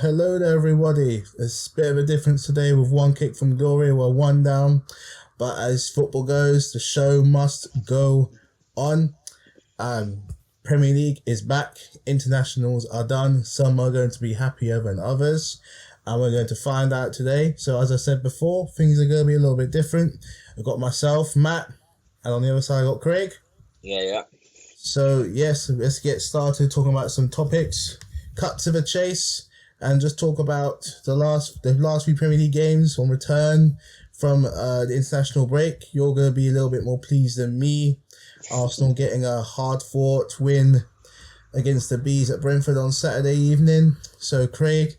Hello there, everybody. It's a bit of a difference today with one kick from glory. We're one down, but as football goes, the show must go on. Um, Premier League is back. Internationals are done. Some are going to be happier than others, and we're going to find out today. So, as I said before, things are going to be a little bit different. I've got myself, Matt, and on the other side, I got Craig. Yeah. So, yes, let's get started talking about some topics. Cut to the chase and just talk about the last few Premier League games on return from the international break. You're going to be a little bit more pleased than me. Arsenal getting a hard-fought win against the Bees at Brentford on Saturday evening. So, Craig,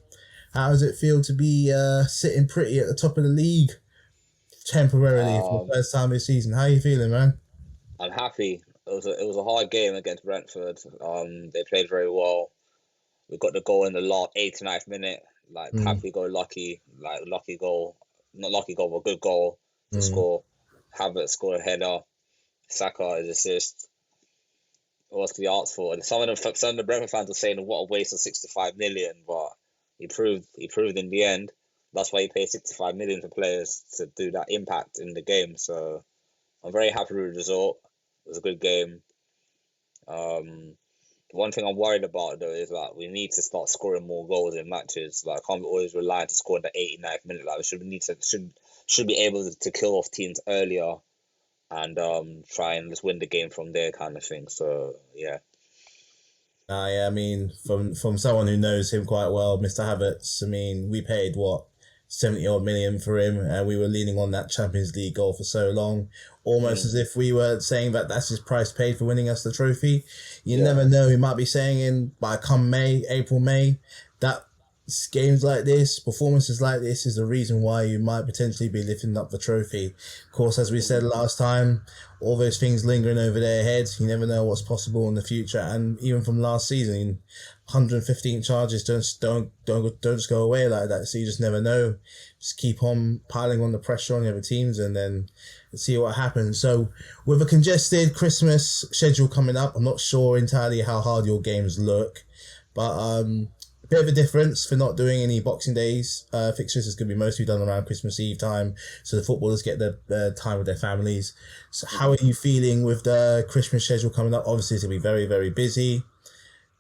how does it feel to be sitting pretty at the top of the league temporarily for the first time this season? How are you feeling, man? I'm happy. It was a hard game against Brentford. They played very well. We got the goal in the last 89th minute. Happy go lucky, lucky goal, not lucky goal, but good goal to score. Havertz scored a header. Saka his assist. What's the arts for? And some of the Brentford fans are saying, "What a waste of 65 million." But he proved in the end. That's why he paid 65 million for players to do that impact in the game. So I'm very happy with the result. It was a good game. One thing I'm worried about though is that we need to start scoring more goals in matches. I can't always rely to score in the 89th minute. Should be able to kill off teams earlier and try and just win the game from there, kind of thing. So yeah. Yeah, I mean, from someone who knows him quite well, Mr. Havertz, I mean, we paid what, 70 odd million for him, and we were leaning on that Champions League goal for so long, almost as if we were saying that that's his price paid for winning us the trophy. You never know, he might be saying by come April, May, that games like this, performances like this is the reason why you might potentially be lifting up the trophy. Of course, as we said last time, all those things lingering over their heads, you never know what's possible in the future. And even from last season, 115 charges don't just go away like that. So you just never know. Just keep on piling on the pressure on the other teams and then see what happens. So with a congested Christmas schedule coming up, I'm not sure entirely how hard your games look, but bit of a difference for not doing any Boxing Days fixtures. Is going to be mostly done around Christmas Eve time, so the footballers get their time with their families. So how are you feeling with the Christmas schedule coming up? Obviously, it's going to be very, very busy.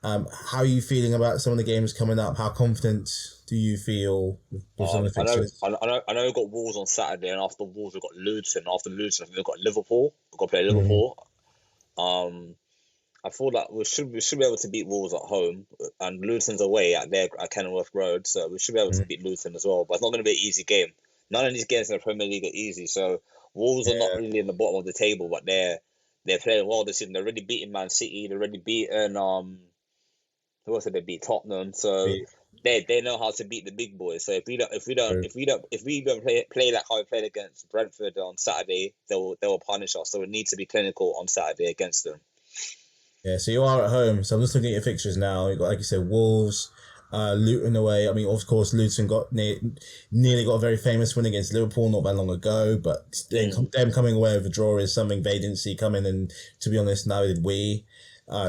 How are you feeling about some of the games coming up? How confident do you feel with some of the fixtures? I know we've got Wolves on Saturday, and after Wolves we've got Luton. After Luton, I think we've got Liverpool. We've got to play Liverpool. I feel like we should be able to beat Wolves at home, and Luton's away at Kenilworth Road, so we should be able to beat Luton as well. But it's not going to be an easy game. None of these games in the Premier League are easy. So Wolves are not really in the bottom of the table, but they're playing well this season. They're already beaten Man City. They're already beaten who else did they beat? Tottenham. So they know how to beat the big boys. So if we don't play like how we played against Brentford on Saturday, they will punish us. So we need to be clinical on Saturday against them. Yeah, so you are at home. So I'm just looking at your fixtures now. You got, like you said, Wolves, Luton away. I mean, of course, Luton nearly got a very famous win against Liverpool not that long ago. But them coming away with a draw is something they didn't see coming. And to be honest, neither did we.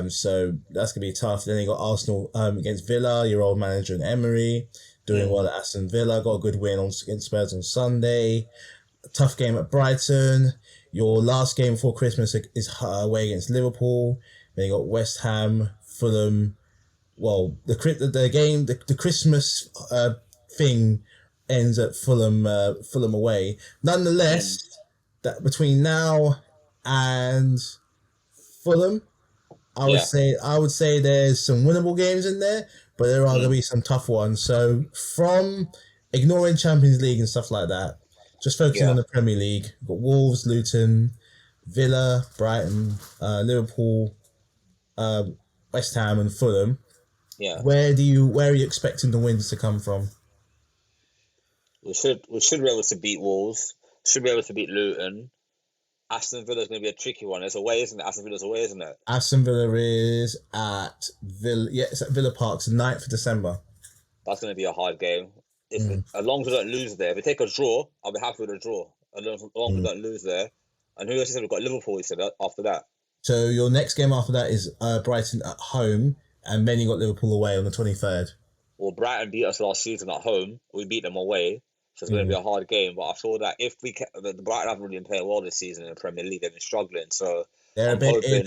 So that's gonna be tough. Then you got Arsenal against Villa. Your old manager and Emery doing well at Aston Villa. Got a good win against Spurs on Sunday. A tough game at Brighton. Your last game before Christmas is away against Liverpool. Then you got West Ham, Fulham. Well, the Christmas thing ends at Fulham away. Nonetheless, that between now and Fulham, I would say there's some winnable games in there, but there are going to be some tough ones. So from ignoring Champions League and stuff like that, just focusing on the Premier League, we've got Wolves, Luton, Villa, Brighton, Liverpool, West Ham and Fulham. Yeah. Where are you expecting the wins to come from? We should be able to beat Wolves. Should be able to beat Luton. Aston Villa is going to be a tricky one. It's away, isn't it? Aston Villa's away, isn't it? Aston Villa is at Villa. Yeah, it's at Villa Park. It's the 9th of December. That's going to be a hard game. As long as we don't lose there. If we take a draw, I'll be happy with a draw. As long as we don't lose there. And who else said we've got Liverpool? You said after that. So your next game after that is Brighton at home, and then you got Liverpool away on the 23rd. Well, Brighton beat us last season at home. We beat them away, so it's going to be Mm. a hard game. But I feel that if the Brighton haven't really been playing well this season in the Premier League, they've been struggling. So They're a I'm bit, hoping, yeah, a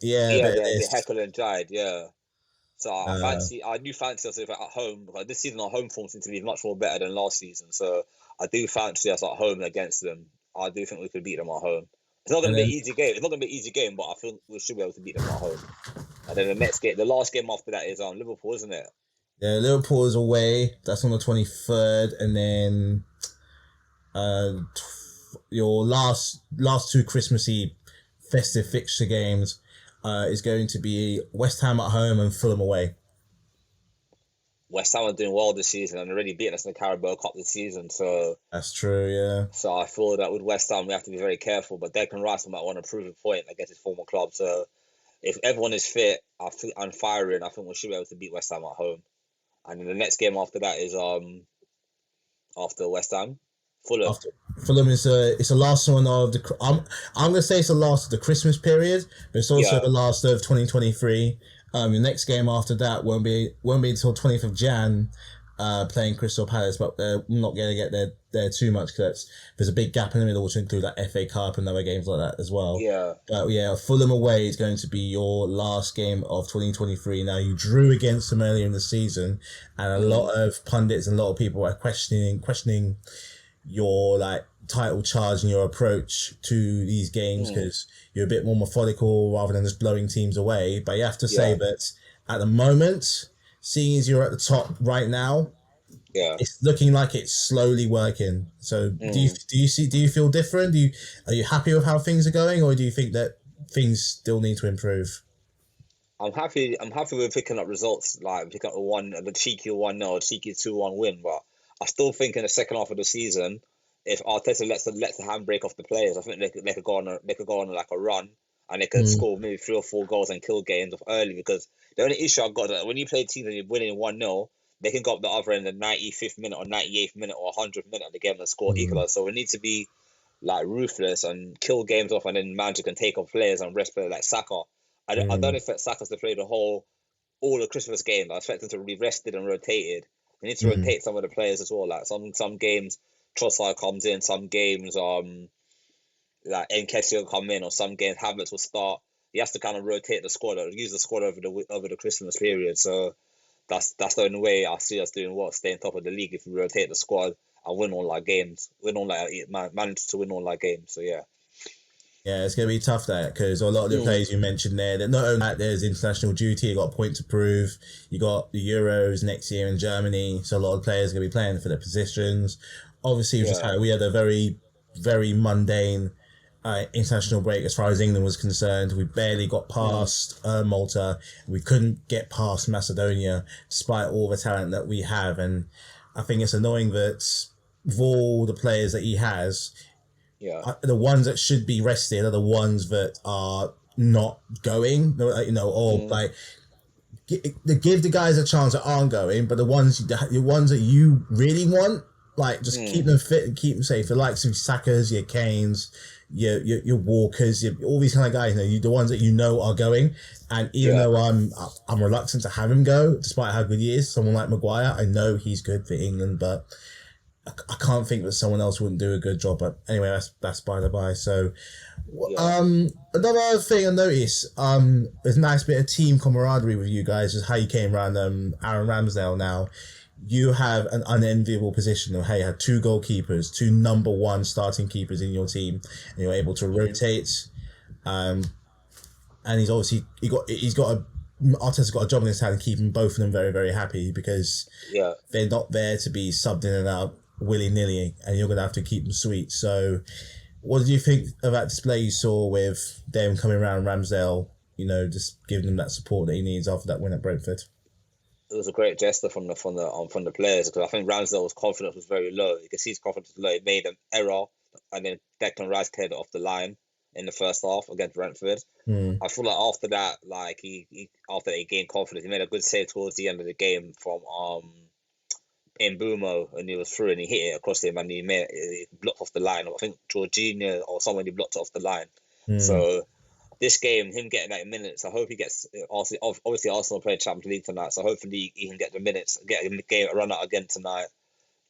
yeah, bit of they're this. Heckle and Jide, yeah. So Uh, I do fancy us if at home, because this season our home form seems to be much more better than last season. So I do fancy us at home against them. I do think we could beat them at home. It's not going and to be then an easy game. It's not going to be an easy game, but I think we should be able to beat them at home. And then the next game, the last game after that is Liverpool, isn't it? yeah, Liverpool is away. That's on the 23rd, and then your last two Christmassy festive fixture games is going to be West Ham at home and Fulham away. West Ham are doing well this season and already beaten us in the Carabao Cup this season. So That's true, yeah. so I feel that with West Ham we have to be very careful. But Declan Rice might want to prove a point against his former club. So if everyone is fit and firing, I think we should be able to beat West Ham at home. And then the next game after that is after West Ham, Fulham. After Fulham is it's the last one of the. I'm gonna say it's the last of the Christmas period, but it's also Yeah, the last of 2023. The next game after that won't be until 20th of Jan. Playing Crystal Palace, but we're not going to get there too much because there's a big gap in the middle, which include that FA Cup and other games like that as well. yeah. But yeah, Fulham away is going to be your last game of 2023. Now you drew against them earlier in the season, and a lot of pundits and a lot of people are questioning your like title charge and your approach to these games because you're a bit more methodical rather than just blowing teams away. But you have to say Yeah, that at the moment, seeing as you're at the top right now, yeah. it's looking like it's slowly working. So Mm. do you feel different? Are you happy with how things are going, or do you think that things still need to improve? I'm happy. I'm happy with picking up results, like picking up the cheeky 1-0, cheeky 2-1 win. But I still think in the second half of the season, if Arteta lets the handbrake off the players, I think they could go on like a run, and they could Mm, score maybe 3 or 4 goals and kill games off early. Because the only issue I've got is that when you play teams and you're winning 1-0, they can go up the other end in the 95th minute or 98th minute or 100th minute of the game and score mm, equaliser. So we need to be like ruthless and kill games off, and then manager can take off players and rest players like Saka. I don't mm, expect Saka to play all the Christmas games. I expect him to be rested and rotated. We need to mm. rotate some of the players as well. Like some games, Trossard comes in. Some games, like Nketiah will come in, or some games Havertz will start. He has to kind of rotate the squad, or use the squad over the Christmas period. So that's the only way I see us doing well, staying top of the league if we rotate the squad and win all our games, manage to win all our games. So yeah. Yeah, it's going to be tough that because a lot of the Mm. players you mentioned there, that not only that there's international duty, you got a point to prove, you got the Euros next year in Germany, so a lot of players are going to be playing for their positions. Obviously, Yeah. we had a very, very mundane international break as far as England was concerned. We barely got Mm. past Malta. We couldn't get past Macedonia despite all the talent that we have. And I think it's annoying that of all the players that he has, Yeah. the ones that should be rested are the ones that are not going, or Mm. like give the guys a chance that aren't going, but the ones that you really want, like just keep Mm. them fit and keep them safe. The likes of Sakas, your Kanes, your Walkers, all these kind of guys. The ones that are going. And even Yeah. though I'm reluctant to have him go, despite how good he is, someone like Maguire, I know he's good for England, but I can't think that someone else wouldn't do a good job. But anyway, that's by the by. So, Yeah. another thing I noticed, there's a nice bit of team camaraderie with you guys. Is how you came around Aaron Ramsdale. Now, you have an unenviable position of hey, you had two goalkeepers, two number one starting keepers in your team, and you're able to rotate. And he's obviously Arteta's got a job in his hand, keeping both of them very, very happy because Yeah. they're not there to be subbed in and out willy-nilly, and you're going to have to keep them sweet. So what did you think of that display you saw with them coming around Ramsdale, just giving him that support that he needs after that win at Brentford? It was a great gesture from the players, because I think Ramsdale's confidence was very low. You can see his confidence was low. He made an error, and then Declan Rice cleared it off the line in the first half against Brentford. Hmm. I feel like after that, like after that he gained confidence. He made a good save towards the end of the game from in Bumo, and he was through and he hit it across him, and he blocked off the line. I think Jorginho or somebody blocked it off the line. Hmm. So this game, him getting like minutes, I hope he gets. Obviously, Arsenal play Champions League tonight, so hopefully he can get the minutes, get a run out again tonight.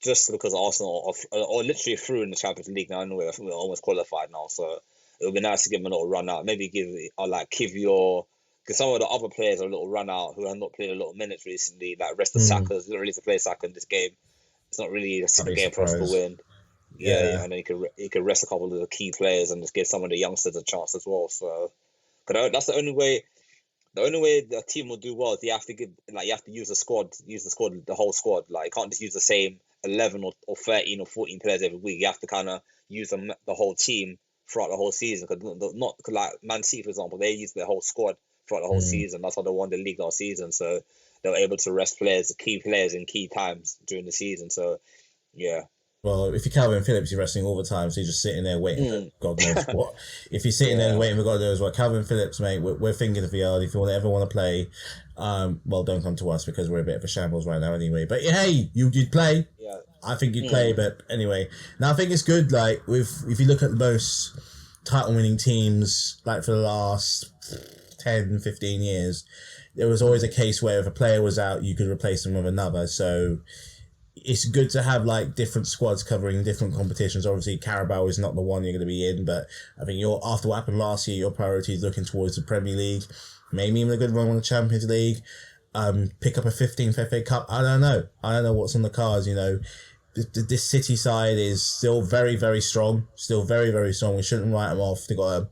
Just because Arsenal are literally through in the Champions League now anyway. I think we're almost qualified now, so it would be nice to give him a little run out. Maybe give because some of the other players are a little run out who have not played a lot of minutes recently. Like rest of Saka's not really to play Saka in this game. It's not really a game for us to win. Yeah, and then he could rest a couple of the key players and just give some of the youngsters a chance as well. So, because that's the only way. The only way the team will do well is you have to use the whole squad. Like you can't just use the same 11 or 13 or 14 players every week. You have to kind of use the whole team throughout the whole season. Because like Man City, for example, they use their whole squad throughout the whole season. That's how they won the league last season. So they were able to rest key players in key times during the season. So yeah. Well, if you're Calvin Phillips, you're resting all the time, so you're just sitting there waiting for God knows what. If you're sitting there waiting for God knows what, Calvin Phillips, mate, we're thinking of you. If you ever want to play, well, don't come to us because we're a bit of a shambles right now anyway. But hey, you'd play. Yeah. I think you'd play, but anyway. Now, I think it's good, like, if you look at the most title-winning teams, like, for the last 10, 15 years, there was always a case where if a player was out, you could replace them with another, so it's good to have like different squads covering different competitions. Obviously, Carabao is not the one you're going to be in, but I think after what happened last year, your priority is looking towards the Premier League, maybe even a good run on the Champions League. Pick up a 15th FA Cup. I don't know what's on the cards. You know, this City side is still very, very strong. Still very, very strong. We shouldn't write them off. They got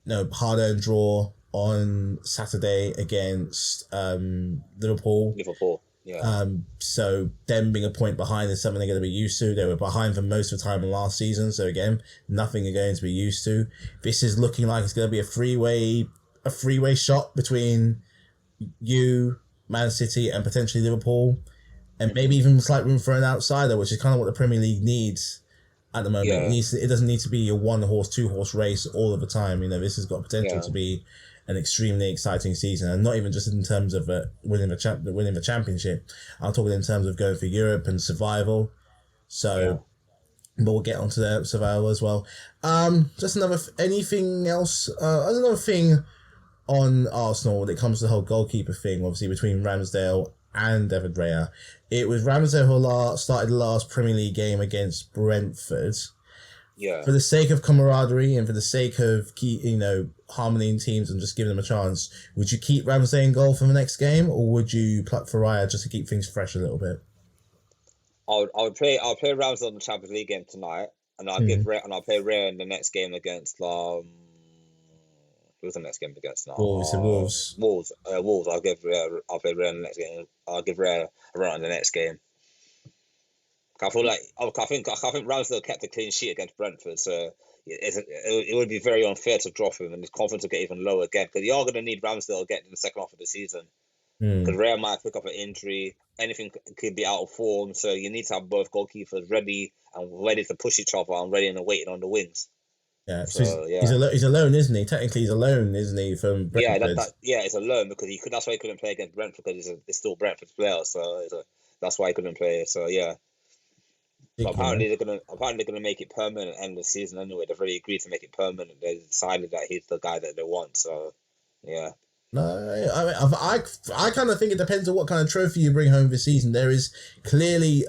a hard-earned draw on Saturday against Liverpool. Yeah. So them being a point behind is something they're going to be used to. They were behind for most of the time last season, so again, nothing they're going to be used to. This is looking like it's going to be a freeway shot between you, Man City, and potentially Liverpool, and maybe even slight room for an outsider, which is kind of what the Premier League needs at the moment. Yeah. It doesn't need to be a 1-horse, 2-horse race all of the time. You know, this has got potential to be an extremely exciting season, and not even just in terms of winning the championship. I'm talking in terms of going for Europe and survival. So, but we'll get onto the survival as well. Just anything else? Another thing on Arsenal when it comes to the whole goalkeeper thing, obviously between Ramsdale and David Raya. It was Ramsdale who started the last Premier League game against Brentford. Yeah. For the sake of camaraderie and for the sake of harmony in teams and just giving them a chance, would you keep Ramsdale in goal for the next game, or would you pluck for Raya just to keep things fresh a little bit? I'll play Ramsdale in the Champions League game tonight, and I'll play Raya in the next game against who's the next game against now? Wolves. Wolves. I'll play Raya in the next game. I'll give Raya a run in the next game. I think Ramsdale kept a clean sheet against Brentford, so it would be very unfair to drop him, and his confidence will get even lower again, because you are going to need Ramsdale again in the second half of the season. Because Raya might pick up an injury, anything could be out of form, so you need to have both goalkeepers ready to push each other and ready and waiting on the wings. Yeah, so he's alone, isn't he? Technically, he's alone, isn't he? From Brentford. It's alone because that's why he couldn't play against Brentford, because it's still Brentford's player, so that's why he couldn't play. So yeah. But apparently they're gonna make it permanent end of the season anyway. They've already agreed to make it permanent. They decided that he's the guy that they want. So, yeah. No, I kind of think it depends on what kind of trophy you bring home this season. There is clearly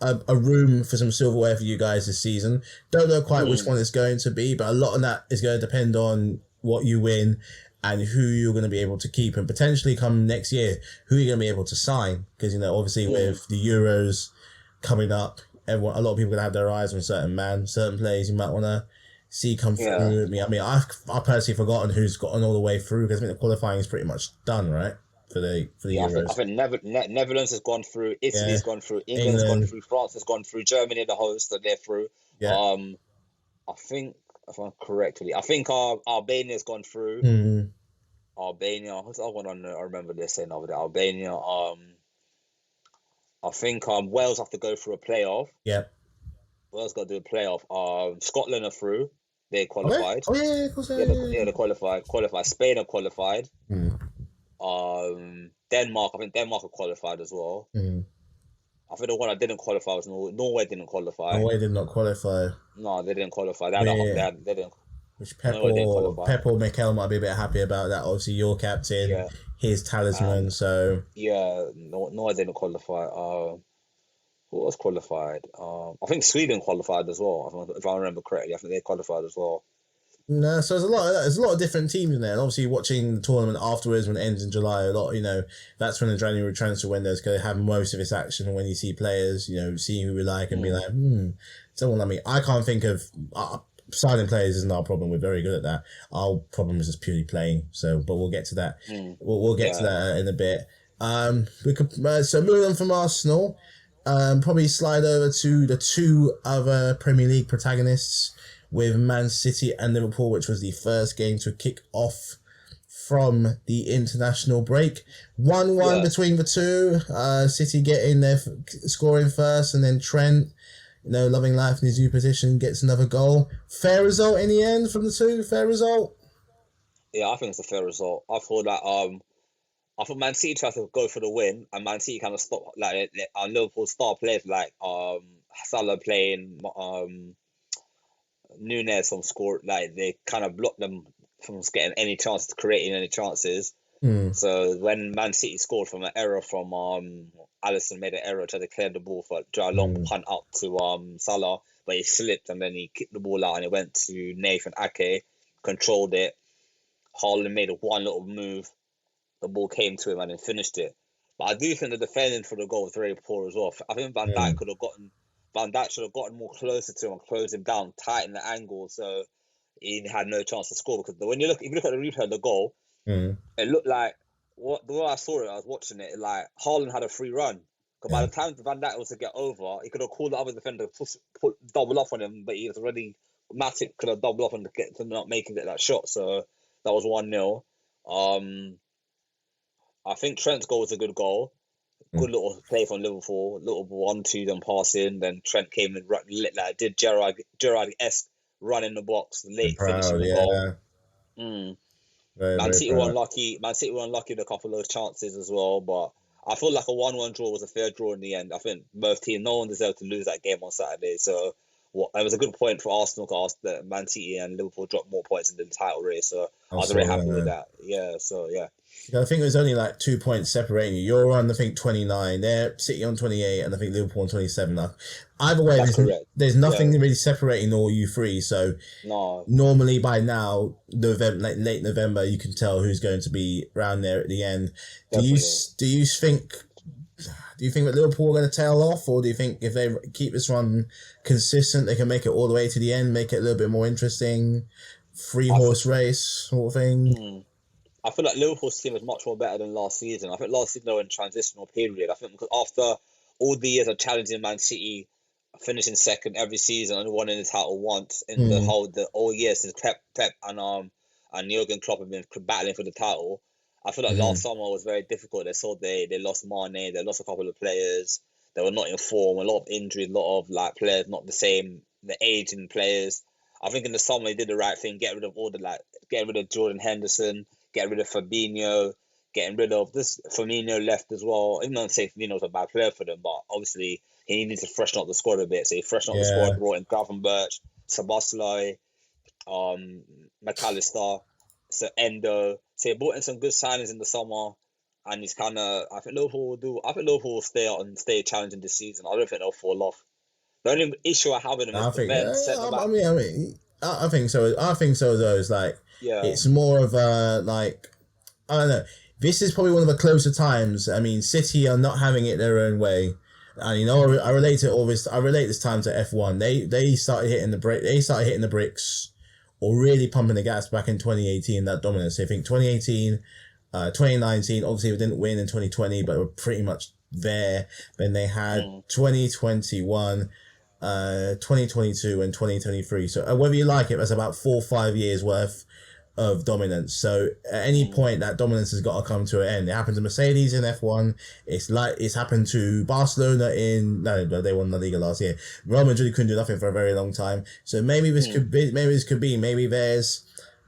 a room for some silverware for you guys this season. Don't know quite which one it's going to be, but a lot of that is going to depend on what you win and who you're going to be able to keep, and potentially come next year, who you're going to be able to sign. Because obviously with the Euros coming up, a lot of people are going to have their eyes on certain players you might want to see come through. I mean, I've personally forgotten who's gotten all the way through, because I think the qualifying is pretty much done, right? For the Euros. I think Netherlands has gone through, Italy's gone through, England's gone through, France has gone through, Germany, the host, that they're through. Yeah. I think, if I'm correctly, Albania's gone through. Mm-hmm. Albania, what's the other one on there? I remember they're saying over there. Albania, I think Wales have to go through a playoff. Yeah. Wales got to do a playoff. Scotland are through. They qualified. Oh yeah, of course. Yeah, they qualified. Spain are qualified. Denmark. I think Denmark are qualified as well. I think the one that didn't qualify was Norway. Didn't qualify. Norway did not qualify. No, they didn't qualify. They didn't. which No way they didn't qualify. Pep or Mikel might be a bit happy about that. Obviously, your captain, Yeah, his talisman. and So yeah, no, I didn't qualify. Who was qualified? I think Sweden qualified as well. If I remember correctly, I think they qualified as well. no, so there's a lot of different teams in there. And obviously, watching the tournament afterwards when it ends in July, a lot, that's when the January transfer window is going to have most of its action. And when you see players, seeing who we like and be like, someone like me, I can't think of signing players isn't our problem. We're very good at that. Our problem is just purely playing. So, but we'll get to that. We'll get to Yeah, that in a bit. We could so moving on from Arsenal, probably slide over to the two other Premier League protagonists with Man City and Liverpool, which was the first game to kick off from the international break. 1-1 between the two. City getting their scoring first, and then Trent, loving life in his new position, gets another goal. Fair result in the end from the two. Fair result. yeah, I think it's a fair result. I thought Man City tried to go for the win, and Man City kind of stopped. Like Liverpool star players like Salah playing, Nunes from score. Like they kind of blocked them from getting any chances, creating any chances. So when Man City scored from an error from Alisson made an error, tried to clear the ball for a long punt out to Salah, but he slipped and then he kicked the ball out and it went to Nathan Ake, controlled it. Haaland made one little move, the ball came to him and then finished it. But I do think the defending for the goal was very poor as well. I think Van Dijk should have gotten more closer to him and closed him down, tighten the angle so he had no chance to score. Because if you look at the replay of the goal, it looked like the way I saw it, I was watching it, like Haaland had a free run. Because by the time Van Dijk was to get over, he could have called the other defender to double up on him, but he was already Matic could have doubled up and get to not making that shot. So that was 1-0. I think Trent's goal was a good goal. Good little play from Liverpool. Little 1-2, then passing. Then Trent came and did Gerrard-esque run in the box, late finishing the goal. Very, Man very City proud. were unlucky. Man City were unlucky with a couple of those chances as well. But I feel like a 1-1 draw was a fair draw in the end. I think both teams, no one deserved to lose that game on Saturday. So it was a good point for Arsenal because Man City and Liverpool dropped more points in the title race. So I was very happy with that. Yeah. So yeah. I think there's only like 2 points separating you. You're on, I think, 29. They're City on 28, and I think Liverpool on 27. Either way, there's nothing really separating all you three. So normally by now, late November, you can tell who's going to be around there at the end. Do you think that Liverpool are going to tail off, or do you think if they keep this run consistent, they can make it all the way to the end, make it a little bit more interesting, horse race sort of thing? I feel like Liverpool's team is much more better than last season. I think last season they were in a transitional period. I think because after all the years of challenging Man City, finishing second every season and winning the title once in the whole year since Pep and Jurgen Klopp have been battling for the title. I feel like last summer was very difficult. They lost Mane, they lost a couple of players. They were not in form. A lot of injuries, a lot of players not the same. The aging players. I think in the summer they did the right thing. Getting rid of Jordan Henderson. Getting rid of Fabinho, getting rid of this. Firmino left as well. Even though I'm saying Firmino was a bad player for them, but obviously he needed to freshen up the squad a bit. So he freshened up the squad, brought in Gravenberch, Szoboszlai, McAllister, so Endo. So he brought in some good signings in the summer, and he's kind of. I think Liverpool will stay out and stay challenging this season. I don't think they'll fall off. The only issue I have with them is defense. I think so. I think so. Though it's like it's more of a I don't know. This is probably one of the closer times. I mean, City are not having it their own way, and I relate it all this. I relate this time to F1. They started hitting the brake. They started hitting the bricks, or really pumping the gas back in 2018. That dominance. I think 2018, 2019. Obviously, we didn't win in 2020, but we're pretty much there. Then they had 2021. 2022 and 2023. So whether you like it, that's about 4 or 5 years worth of dominance. So at any point, that dominance has got to come to an end. It happened to Mercedes in F1. It's happened to Barcelona they won the Liga last year. Real Madrid couldn't do nothing for a very long time. So maybe this could be. Maybe there's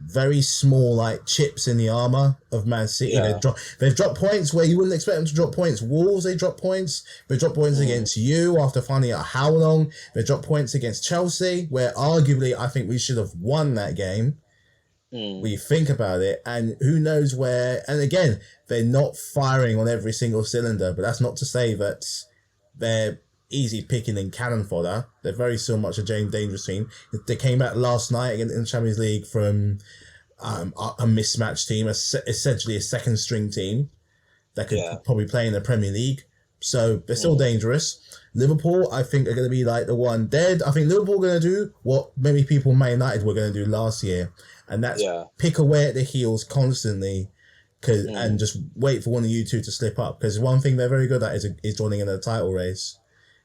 very small like chips in the armor of Man City. Yeah. They've dropped points where you wouldn't expect them to drop points. Wolves, they drop points. They drop points against you after finding out how long. They dropped points against Chelsea, where arguably I think we should have won that game. We think about it, and who knows where. And again, they're not firing on every single cylinder, but that's not to say that they're easy picking and cannon fodder. They're very still much a dangerous team. They came back last night in the Champions League from a mismatched team, essentially a second string team that could probably play in the Premier League. So they're still dangerous. Liverpool, I think, are going to be like the one dead. I think Liverpool are going to do what many people, Man United, were going to do last year. And that's pick away at the heels constantly and just wait for one of you two to slip up. Because one thing they're very good at is joining in a title race.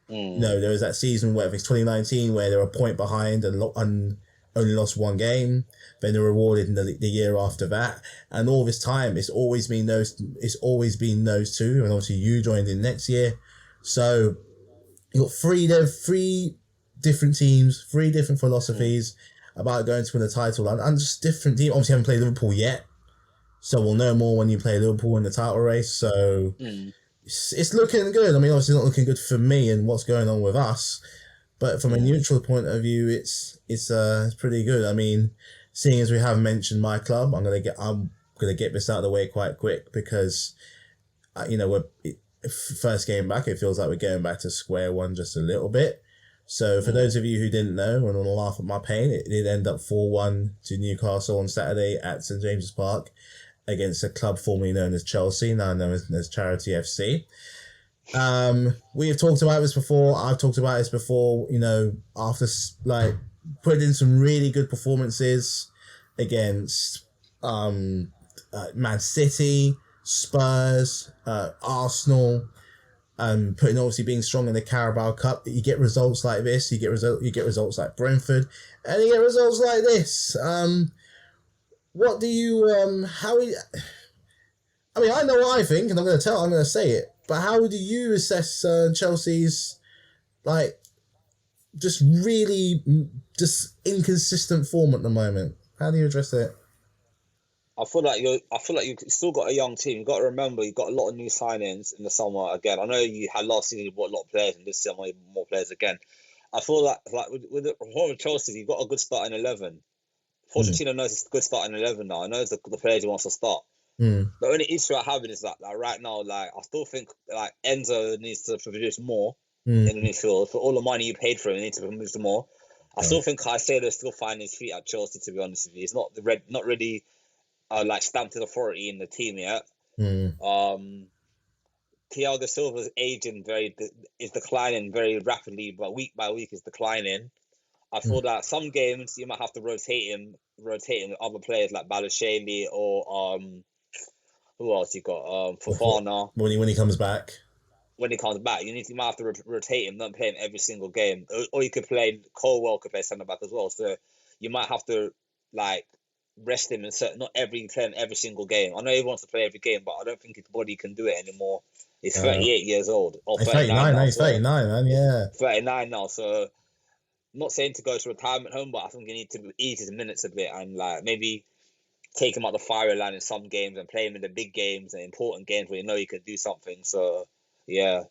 You know, there was that season where I think it's 2019 where they were a point behind and only lost one game. Then they were rewarded in the year after that. And all this time, it's always been those two. And obviously you joined in next year. So you got three different teams, three different philosophies about going to win the title, and just different teams. Obviously, haven't played Liverpool yet, so we'll know more when you play Liverpool in the title race. So it's looking good. I mean, obviously, not looking good for me and what's going on with us, but from a neutral point of view, it's pretty good. I mean, seeing as we have mentioned my club, I'm gonna get this out of the way quite quick because, we're first game back. It feels like we're going back to square one just a little bit. So for those of you who didn't know and want to laugh at my pain, it did end up 4-1 to Newcastle on Saturday at St James's Park against a club formerly known as Chelsea, now known as Charity FC. We have talked about this before. I've talked about this before, after putting in some really good performances against Man City, Spurs, Arsenal, putting obviously being strong in the Carabao Cup, you get results like this. You get results like Brentford, and you get results like this. What do you I mean, I know what I think, and I'm going to say it. But how do you assess Chelsea's just really inconsistent form at the moment? How do you address it? I feel like you still got a young team. You got to remember you got a lot of new signings in the summer again. I know you had last season you bought a lot of players, and this summer more players again. I feel like with the whole of Chelsea, you got a good start in 11. Pochettino knows it's a good start in 11 now. I know the players he wants to start. But when the issue I have is that right now, I still think Enzo needs to produce more in the midfield. For all the money you paid for him, he needs to produce more. I still think Caicedo's still finding his feet at Chelsea. To be honest with you, he's not really stamped his authority in the team yet. Thiago Silva's aging is declining very rapidly, but week by week is declining. I feel that some games you might have to rotate him with other players like Balotelli or who else you got? Fofana. When he comes back. When he comes back, you might have to rotate him, not play him every single game. Or you could play Colwell could play centre back as well. So you might have to rest him and not play him every single game. I know he wants to play every game, but I don't think his body can do it anymore. He's 38 years old. Or he's 39 now. He's 39, man. Yeah. 39 now. So I'm not saying to go to retirement home, but I think you need to ease his minutes a bit and maybe take him out the firing line in some games and play him in the big games and important games where you know he can do something. So yeah.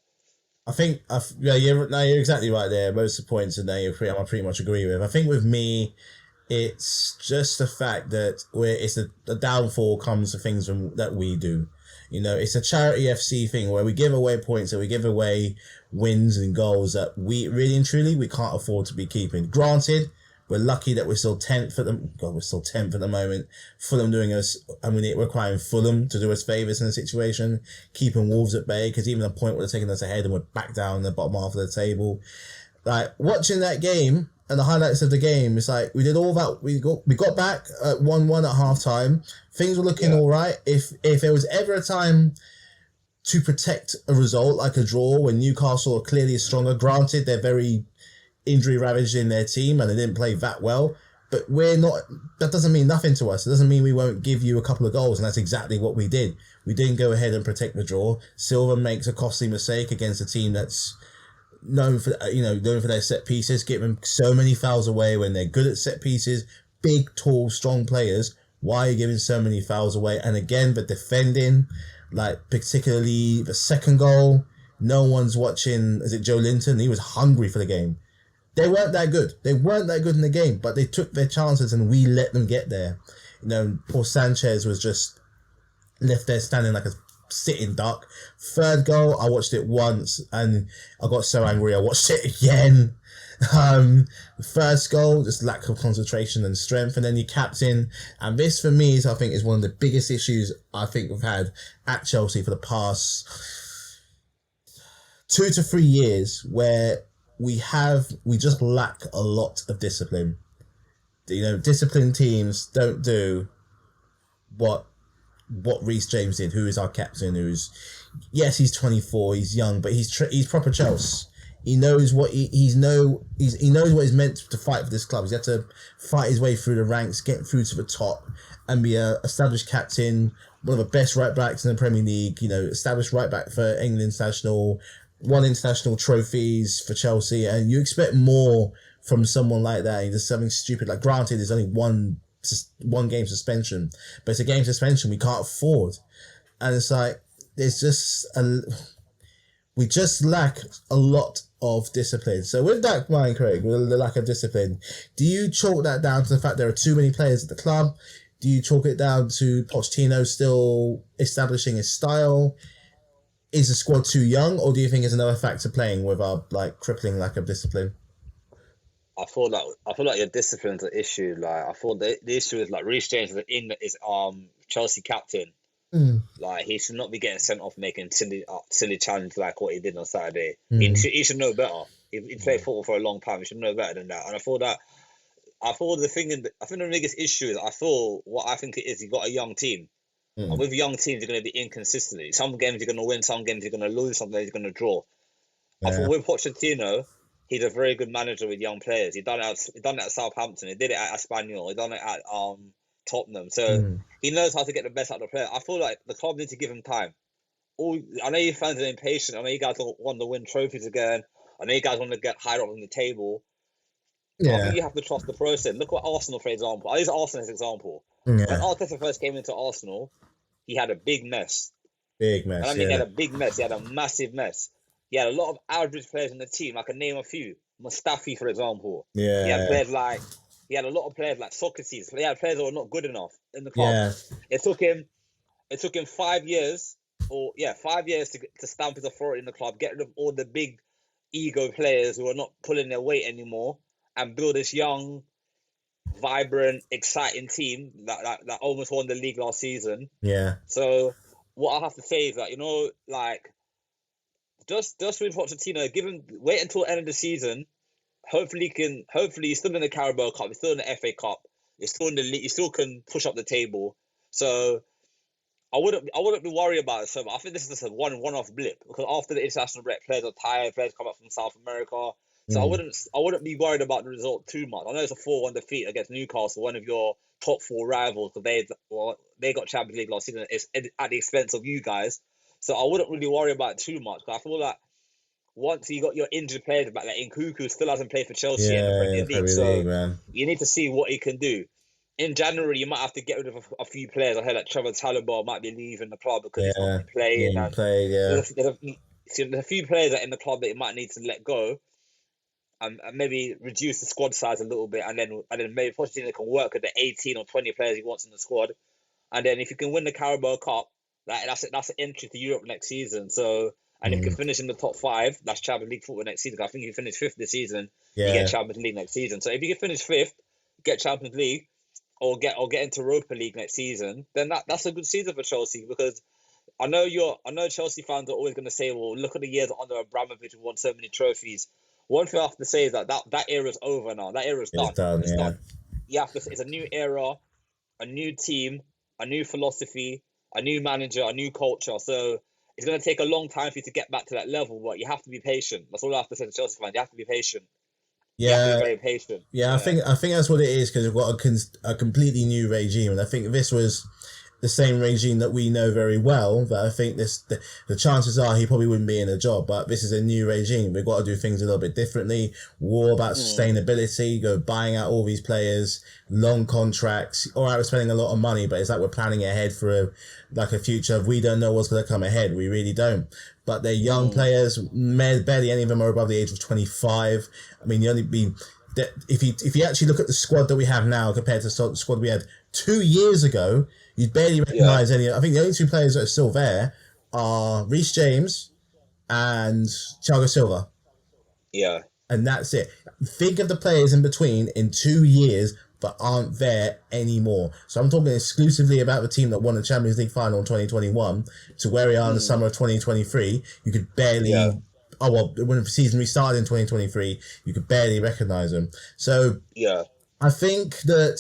I think you're exactly right there. Most of the points in there I pretty much agree with. I think with me, it's just the fact that the downfall comes to things that we do. It's a charity FC thing where we give away points and we give away wins and goals that we really and truly we can't afford to be keeping. Granted, we're lucky that we're still 10th at the we're still 10th at the moment. Fulham doing us, we're requiring Fulham to do us favours in the situation, keeping Wolves at bay, because even a point would have taken us ahead and we're back down the bottom half of the table. Watching that game and the highlights of the game, it's we did all that. We got back at 1-1 at half time. Things were looking all right. If there was ever a time to protect a result like a draw when Newcastle are clearly stronger, granted they're very injury ravaged in their team and they didn't play that well, but we're not. That doesn't mean nothing to us. It doesn't mean we won't give you a couple of goals, and that's exactly what we did. We didn't go ahead and protect the draw. Silva makes a costly mistake against a team that's known for their set pieces, giving so many fouls away when they're good at set pieces, big, tall, strong players. Why are you giving so many fouls away? And again, the defending, like particularly the second goal, no one's watching. Is it Joe Linton? He was hungry for the game. They weren't that good. They weren't that good in the game, but they took their chances and we let them get there. You know, poor Sanchez was just left there standing like a sitting duck. Third goal, I watched it once and I got so angry I watched it again. The first goal, just lack of concentration and strength, and then your captain. And this for me is, I think, is one of the biggest issues I think we've had at Chelsea for the past 2 to 3 years, where we just lack a lot of discipline. You know, disciplined teams don't do what Reece James did, who is our captain, yes, he's 24, he's young, but he's proper Chelsea. He knows what he knows what he's meant to fight for this club. He's had to fight his way through the ranks, get through to the top, and be a established captain, one of the best right backs in the Premier League. You know, established right back for England international, won international trophies for Chelsea, and you expect more from someone like that. He does something stupid. Like, granted, there's only one game suspension, but it's a game suspension we can't afford, and it's like we just lack a lot of discipline. So with that mind, Craig, with the lack of discipline, do you chalk that down to the fact there are too many players at the club? Do you chalk it down to Pochettino still establishing his style? Is the squad too young, or do you think there's another factor playing with our crippling lack of discipline? I feel like your discipline's an issue. Like, I thought the issue is like Reece James is Chelsea captain. Like, he should not be getting sent off making silly challenges like what he did on Saturday. He should know better. He played football for a long time. He should know better than that. And I think the biggest issue is what I think it is. You got a young team, and with young teams, you're going to be inconsistent. Some games you're going to win, some games you're going to lose, some games you're going to draw. Yeah. I thought with Pochettino, he's a very good manager with young players. He done it at Southampton. He did it at Espanyol. He done it at Tottenham. So he knows how to get the best out of the player. I feel like the club needs to give him time. I know you fans are impatient. I know you guys want to win trophies again. I know you guys want to get higher up on the table. Yeah. I think you have to trust the process. Look at Arsenal, for example. I use Arsenal as an example. Yeah. When Arteta first came into Arsenal, he had a big mess. Big mess. And I mean, he had a big mess. He had a massive mess. He had a lot of average players in the team. I can name a few. Mustafi, for example. Yeah. He had players like. He had a lot of players like Socrates. He had players that were not good enough in the club. Yeah. It took him 5 years, 5 years to stamp his authority in the club, get rid of all the big ego players who are not pulling their weight anymore, and build this young, vibrant, exciting team that almost won the league last season. Yeah. So what I have to say is that, you know, like, just with Pochettino, wait until the end of the season. Hopefully he's still in the Carabao Cup, he's still in the FA Cup, he's still in the league, he still can push up the table. So I wouldn't be worried about it so much. I think this is just a one-off blip, because after the international break, players are tired, players come up from South America. So I wouldn't be worried about the result too much. I know it's a 4-1 defeat against Newcastle, one of your top 4 rivals, because they got Champions League last season. It's at the expense of you guys. So I wouldn't really worry about it too much, because I feel like once you got your injured players back, like Nkunku still hasn't played for Chelsea in the Premier League, so you need to see what he can do. In January, you might have to get rid of a few players. I heard that Trevor Talibor might be leaving the club because he's not playing. There's a few players that in the club that you might need to let go, and maybe reduce the squad size a little bit, and then maybe Pochettino can work with the 18 or 20 players he wants in the squad, and then if you can win the Carabao Cup, that's an entry to Europe next season. So. And if you can finish in the top 5, that's Champions League football next season. I think if you finish 5th this season, you get Champions League next season. So if you can finish 5th, get Champions League, or get into Europa League next season, then that's a good season for Chelsea. Because I know Chelsea fans are always going to say, well, look at the years under Abramovich who won so many trophies. One thing I have to say is that era is over now. That era is done. It's done. It's a new era, a new team, a new philosophy, a new manager, a new culture. So it's going to take a long time for you to get back to that level, but you have to be patient. That's all I have to say to Chelsea fans. You have to be patient. You have to be very patient. Yeah, I think that's what it is, because we've got a completely new regime, and I think this was the same regime that we know very well, that I think the chances are he probably wouldn't be in a job. But this is a new regime. We've got to do things a little bit differently. War about sustainability, go buying out all these players, long contracts. All right, we're spending a lot of money, but it's like we're planning ahead for a future. We don't know what's going to come ahead. We really don't. But they're young players. Barely any of them are above the age of 25. I mean, if you actually look at the squad that we have now compared to the squad we had 2 years ago, you'd barely recognise any. I think the only two players that are still there are Reece James and Thiago Silva. Yeah. And that's it. Think of the players in between in 2 years but aren't there anymore. So I'm talking exclusively about the team that won the Champions League final in 2021 to where we are in the summer of 2023. You could barely... Yeah. Oh, well, when the season restarted in 2023, you could barely recognise them. So Yeah. I think that...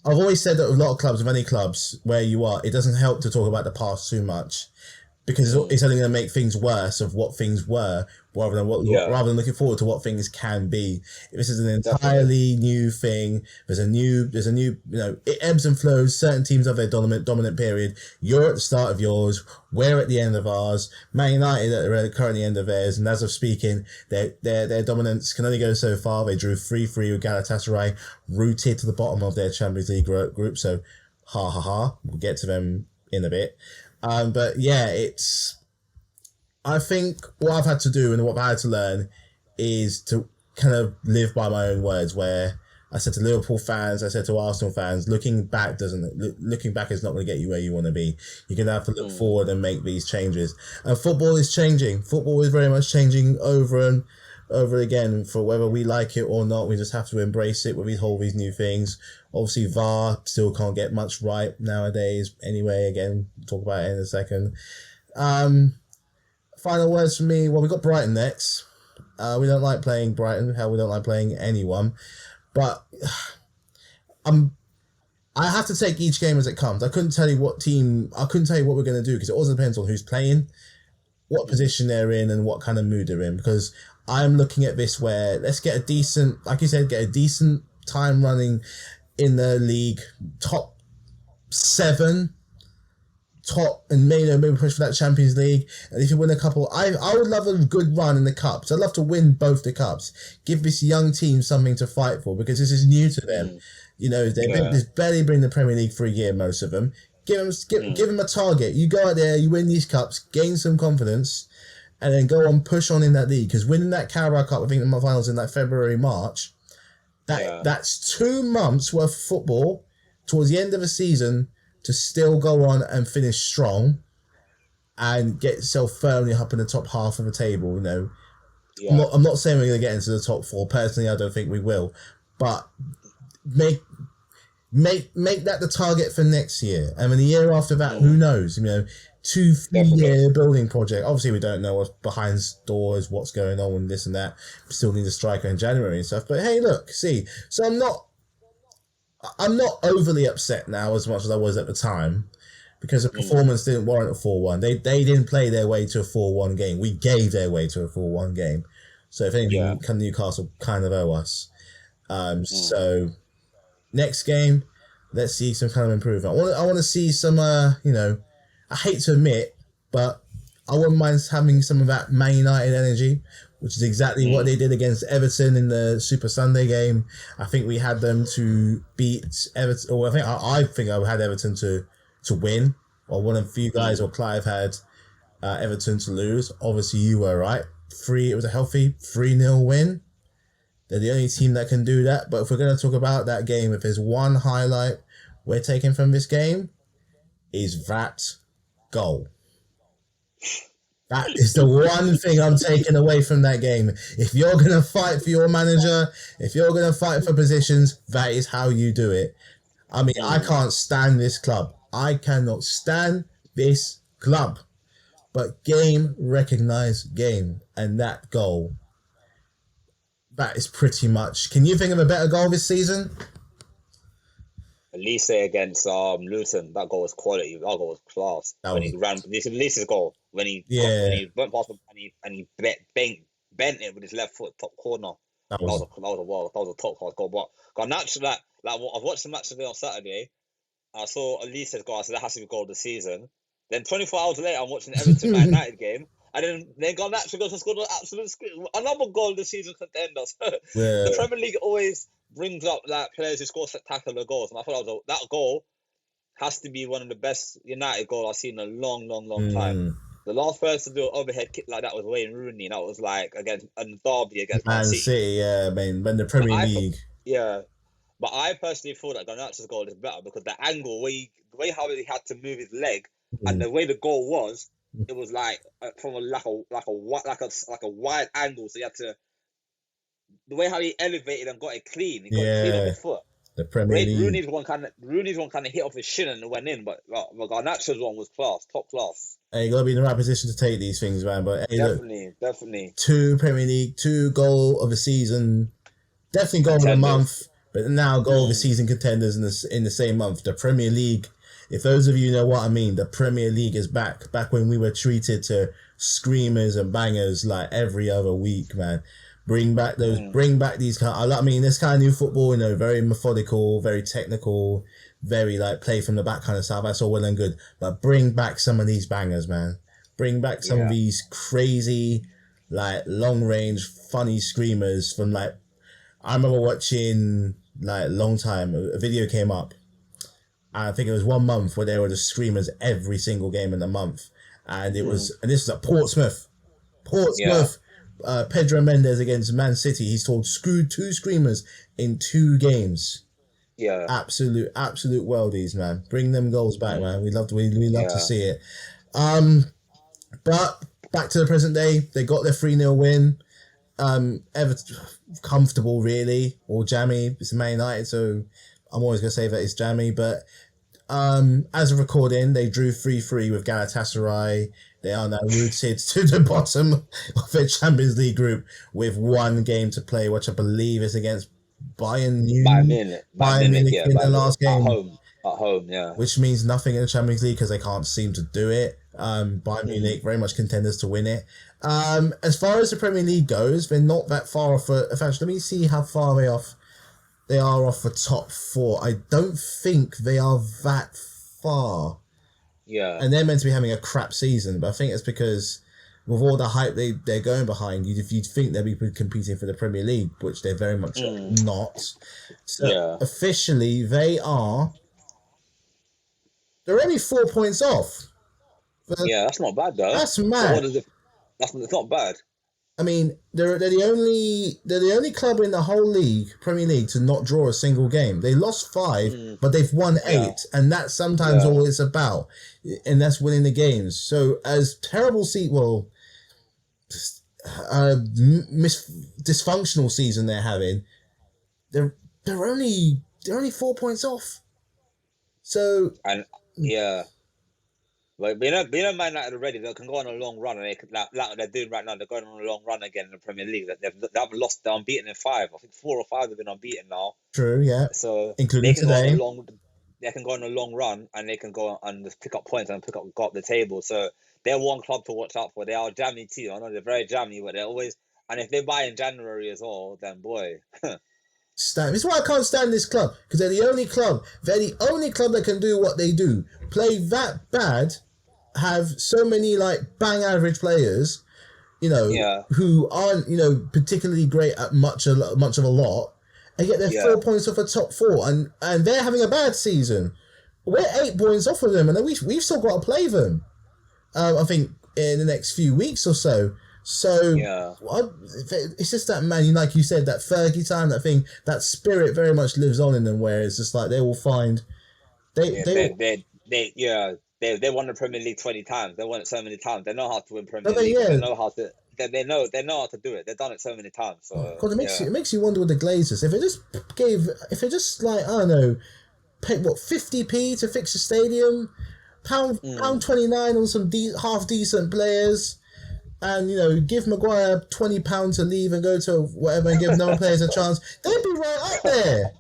I've always said that with a lot of clubs, with any clubs where you are, it doesn't help to talk about the past too much because it's only going to make things worse of what things were rather than looking forward to what things can be. This is an entirely new thing. There's a new, it ebbs and flows. Certain teams have their dominant period. You're at the start of yours. We're at the end of ours. Man United are currently end of theirs. And as of speaking, their dominance can only go so far. They drew 3-3 with Galatasaray, rooted to the bottom of their Champions League group. So, ha ha ha. We'll get to them in a bit. But yeah, I think what I've had to do and what I've had to learn is to kind of live by my own words, where I said to Liverpool fans, I said to Arsenal fans, looking back is not going to get you where you want to be. You're going to have to look forward and make these changes. And football is changing. Football is very much changing over and over again, for whether we like it or not. We just have to embrace it with these new things. Obviously, VAR still can't get much right nowadays. Anyway, again, we'll talk about it in a second. Final words from me. Well, we've got Brighton next. We don't like playing Brighton. Hell, we don't like playing anyone. But I have to take each game as it comes. I couldn't tell you what we're going to do because it also depends on who's playing, what position they're in, and what kind of mood they're in. Because I'm looking at this where let's get a decent, like you said, get a decent time running in the league, top 7, and maybe push for that Champions League. And if you win a couple, I would love a good run in the cups. I'd love to win both the cups. Give this young team something to fight for because this is new to them. They've barely been in the Premier League for a year, most of them. Give them a target. You go out there, you win these cups, gain some confidence, and then go on, push on in that league. Because winning that Carabao Cup, I think the finals in like February, March, that's 2 months worth of football towards the end of a season to still go on and finish strong and get yourself firmly up in the top half of the table. I'm not saying we're going to get into the top 4. Personally, I don't think we will. But make that the target for next year. And then the year after that, who knows? 2-3 year building project. Obviously, we don't know what's behind doors, what's going on and this and that. We still need a striker in January and stuff. But hey, look, see. So I'm not overly upset now as much as I was at the time because the performance didn't warrant a 4-1. They didn't play their way to a 4-1 game. We gave their way to a 4-1 game. So if anything, Newcastle kind of owe us. So next game, let's see some kind of improvement. I want to see some, I hate to admit, but I wouldn't mind having some of that Man United energy, which is exactly what they did against Everton in the Super Sunday game. I think we had them to beat Everton, or I think I had Everton to win, or one of the few guys, or Clive had Everton to lose. Obviously, you were right. It was a healthy 3-0 win. They're the only team that can do that. But if we're going to talk about that game, if there's one highlight we're taking from this game, is that goal. That is the one thing I'm taking away from that game. If you're going to fight for your manager, if you're going to fight for positions, that is how you do it. I mean, I can't stand this club. I cannot stand this club. But game recognized game. And that goal, that is pretty much... Can you think of a better goal this season? Elise against Luton, that goal was quality. That goal was class. He ran, this is Elise's goal when he went past him and he bent it with his left foot top corner. That was a top class goal. But naturally, I was watching the match today on Saturday, I saw Elise's goal. I said that has to be goal of the season. Then 24 hours later, I'm watching the Everton Man United game, and then Garnacho goes and scored an absolute another goal of the season contender. So the Yeah. Premier League always brings up like players who score spectacular goals, and I thought that goal has to be one of the best United goals I've seen in a long, long, long time. Mm. The last person to do an overhead kick like that was Wayne Rooney. That was like against a derby against Man Man City. City, yeah, I mean, when the Premier League. Yeah. But I personally thought that Garnacho's goal is better because the angle, the way how he had to move his leg, and the way the goal was, it was like from a wide angle. So you had to, the way how he elevated and got it clean, he got it clean off his foot. The Premier League. Rooney's one kind of hit off his shin and went in, but Garnacho's one was top class. Hey, you gotta be in the right position to take these things, man. But hey, definitely. 2 Premier League, 2 goal of a season, definitely goal of the month. But now goal of the season contenders in the same month. The Premier League, if those of you know what I mean, the Premier League is back. Back when we were treated to screamers and bangers like every other week, man. Bring back these kind. I mean, this kind of new football, you know, very methodical, very technical, very like play from the back kind of stuff. That's all well and good, but bring back some of these bangers, man. Bring back some of these crazy, like long range, funny screamers from like. I remember watching like a long time. A video came up. I think it was 1 month where there were the screamers every single game in the month, and it was. And this is at Portsmouth. Pedro Mendes against Man City. He's told 2 screamers in 2 games. Yeah, absolute worldies, man. Bring them goals back, man. We love to see it. But back to the present day, they got their 3-0 win. Ever comfortable, really, or jammy. It's Man United, so I'm always gonna say that it's jammy. But as of recording, they drew 3-3 with Galatasaray. They are now rooted to the bottom of their Champions League group with 1 game to play, which I believe is against Bayern Munich in the last game. At home, yeah. Which means nothing in the Champions League because they can't seem to do it. Bayern Munich, very much contenders to win it. As far as the Premier League goes, they're not that far off. In fact, let me see how far they are off the top 4. I don't think they are that far. Yeah. And they're meant to be having a crap season, but I think it's because with all the hype they're going behind, you'd think they'd be competing for the Premier League, which they're very much not. So officially, they're only 4 points off. That's not bad though. That's mad. It's not bad. I mean, they're the only club in the whole league, Premier League, to not draw a single game. They lost 5, but they've won 8, and that's sometimes all it's about, and that's winning the games. So as terrible dysfunctional season they're having, they're only 4 points off. So But being a Man United already, they can go on a long run, and they can, like they're doing right now. They're going on a long run again in the Premier League. They've lost, they're unbeaten in 5. I think 4 or 5 have been unbeaten now. True, yeah. So including today, they can go on a long run, and they can go and just pick up points and go up the table. So they're one club to watch out for. They are a jammy team. I know they're very jammy, but they're always. And if they buy in January as well, then boy. It's why I can't stand this club, because they're the only club that can do what they do. Play that bad, have so many like bang average players, who aren't particularly great at much of a lot, and get their 4 points off a top 4, and they're having a bad season. We're 8 points off of them, and we've still got to play them. I think in the next few weeks or so. So it's just that, man, like you said, that Fergie time, that thing, that spirit very much lives on in them, where it's just like they will find they won the Premier League 20 times. They won it so many times. They know how to win Premier League. They know how to do it. They've done it so many times. So God, it makes you wonder with the Glazers, if it just like, I don't know, pay 50p to fix a stadium, pound 29 on some half decent players. And, give Maguire £20 to leave and go to whatever and give no players a chance. They'd be right up there.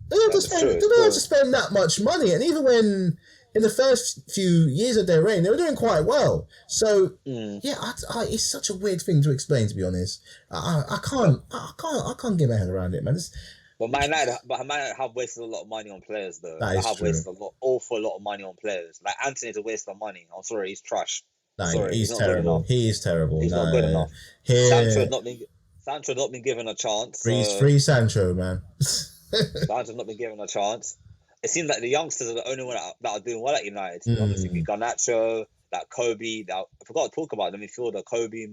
They don't have to spend that much money. And even when, in the first few years of their reign, they were doing quite well. So, it's such a weird thing to explain, to be honest. I can't get my head around it, man. But Man United have wasted a lot of money on players, though. That They is have true. wasted awful lot of money on players. Like Anthony's a waste of money. I'm sorry, he's trash. Nah, Sorry, he's he's not good terrible. enough. He is terrible. He's not good No, enough. here, Sancho's not been given a chance. free Sancho, man. Sancho's not been given a chance. It seems like the youngsters are the only one that are doing well at United. Obviously, Garnacho, that Kobe. I forgot to talk about the midfielder Kobe.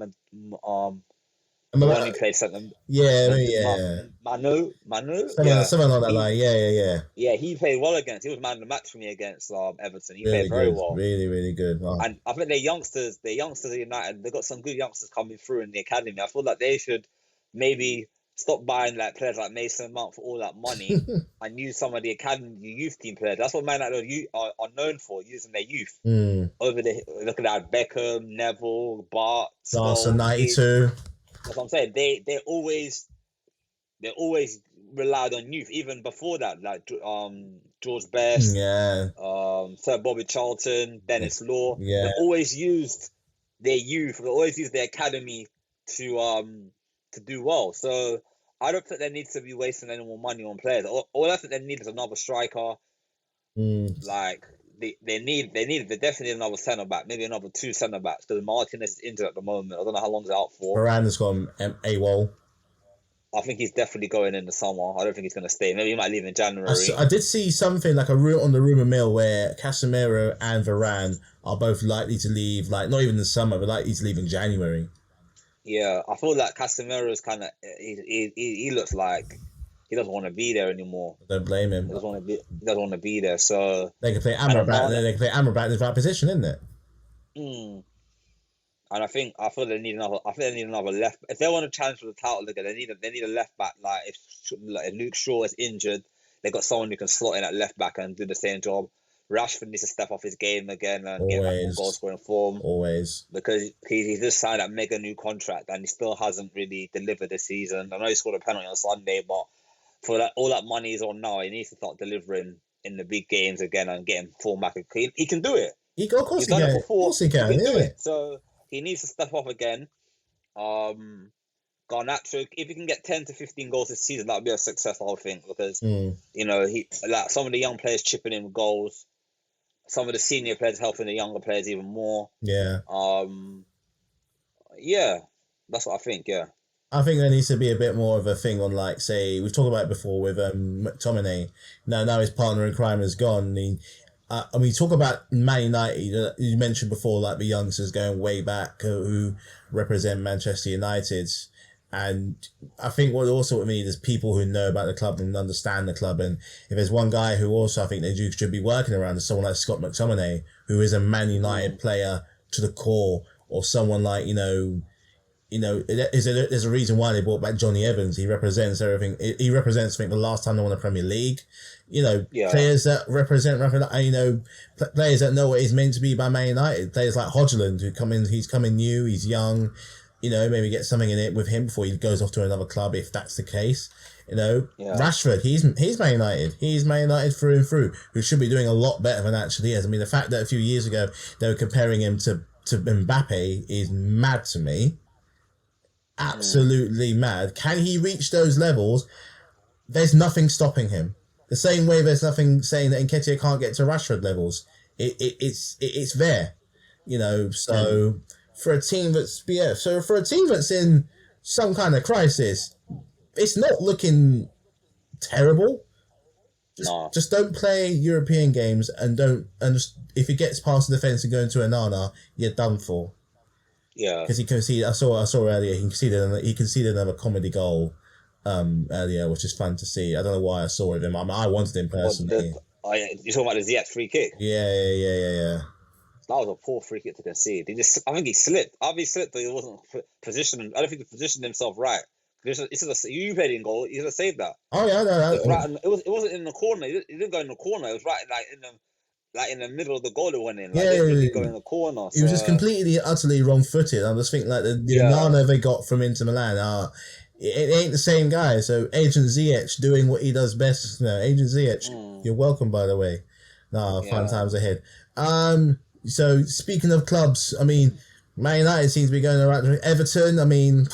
The one who played centre. Yeah. Manu. Yeah, Something on that line. Yeah. yeah. He played well against. He was man of the match for me against Everton. He Really played very good. well. Really good. Wow. And I think the youngsters at United, they've got some good youngsters coming through in the academy. I feel like they should maybe stop buying like players like Mason Mount for all that money and use some of the academy youth team players. That's what Man United are known for, using their youth. Over the look at that Beckham, Neville, Bart, Last 92. That's what I'm saying. They always relied on youth. Even before that, like George Best, Sir Bobby Charlton, Dennis Law. Yeah. They always used their youth. They always used their academy to do well. So I don't think they need to be wasting any more money on players. All I think they need is another striker. Like they definitely need another centre back, maybe another 2 centre backs, because Martinez is injured at the moment. I don't know how long he's out for. Miranda's gone AWOL. I think he's definitely going in the summer. I don't think he's going to stay. Maybe he might leave in January. I did see something like on the rumour mill where Casemiro and Varane are both likely to leave, like not even in the summer, but likely to leave in January. Yeah, I feel like Casemiro is kind of he looks like he doesn't want to be there anymore. I don't blame him. He doesn't want to be there. So they can play Amrabat. They can play Amrabat in that position, isn't it? And I feel they need another left. If they want to challenge for the title again, they need a left back. Like if Luke Shaw is injured, they got someone who can slot in at left back and do the same job. Rashford needs to step off his game again and get back on goal scoring form. Always. Because he just signed that mega new contract and he still hasn't really delivered this season. I know he scored a penalty on Sunday, but for that, all that money is on now. He needs to start delivering in the big games again and getting form back. He can do it. Of course he can. Of course he can. Do it. So he needs to step off again. Garnacho, if he can get 10 to 15 goals this season, that would be a success, I think, because he like some of the young players chipping in goals. Some of the senior players helping the younger players even more. Yeah. Yeah, that's what I think. Yeah. I think there needs to be a bit more of a thing on, like, say, we've talked about it before with McTominay. Now his partner in crime is gone. I mean, talk about Man United. You mentioned before, like, the youngsters going way back who represent Manchester United. And I think what we need is people who know about the club and understand the club. And if there's one guy who also I think they should be working around is someone like Scott McTominay, who is a Man United player to the core, or someone like, there's a reason why they brought back Johnny Evans. He represents everything. He represents, I think, the last time they won the Premier League. Players that represent, players that know what it's meant to be by Man United. Players like Hodgland, he's coming new, he's young. Maybe get something in it with him before he goes off to another club, if that's the case. Rashford, he's Man United. He's Man United through and through, who should be doing a lot better than actually is. I mean, the fact that a few years ago they were comparing him to Mbappe is mad to me. Absolutely mad. Can he reach those levels? There's nothing stopping him. The same way there's nothing saying that Nketiah can't get to Rashford levels. It's there. So... For a team that's in some kind of crisis, it's not looking terrible. Just don't play European games and if it gets past the defence and go into Onana, you're done for. Yeah. Because he conceded. I saw earlier he conceded another comedy goal earlier, which is fun to see. I don't know why I saw it him. I wanted him personally. You're talking about the Ziyech free kick? Yeah. That was a poor free kick to concede. I think he slipped. He slipped, but he wasn't positioned. I don't think he positioned himself right. You played in goal. He should have saved that. Oh yeah, no. It wasn't in the corner. It didn't go in the corner. It was right in the middle of the goal. It went in. It didn't really go in the corner. He was just completely, utterly wrong-footed. I just think like the Onana they got from Inter Milan it ain't the same guy. So Agent Ziyech doing what he does best. Agent Ziyech, you're welcome, by the way. Fun times ahead. So, speaking of clubs, I mean, Man United seems to be going the right direction. Everton, I mean,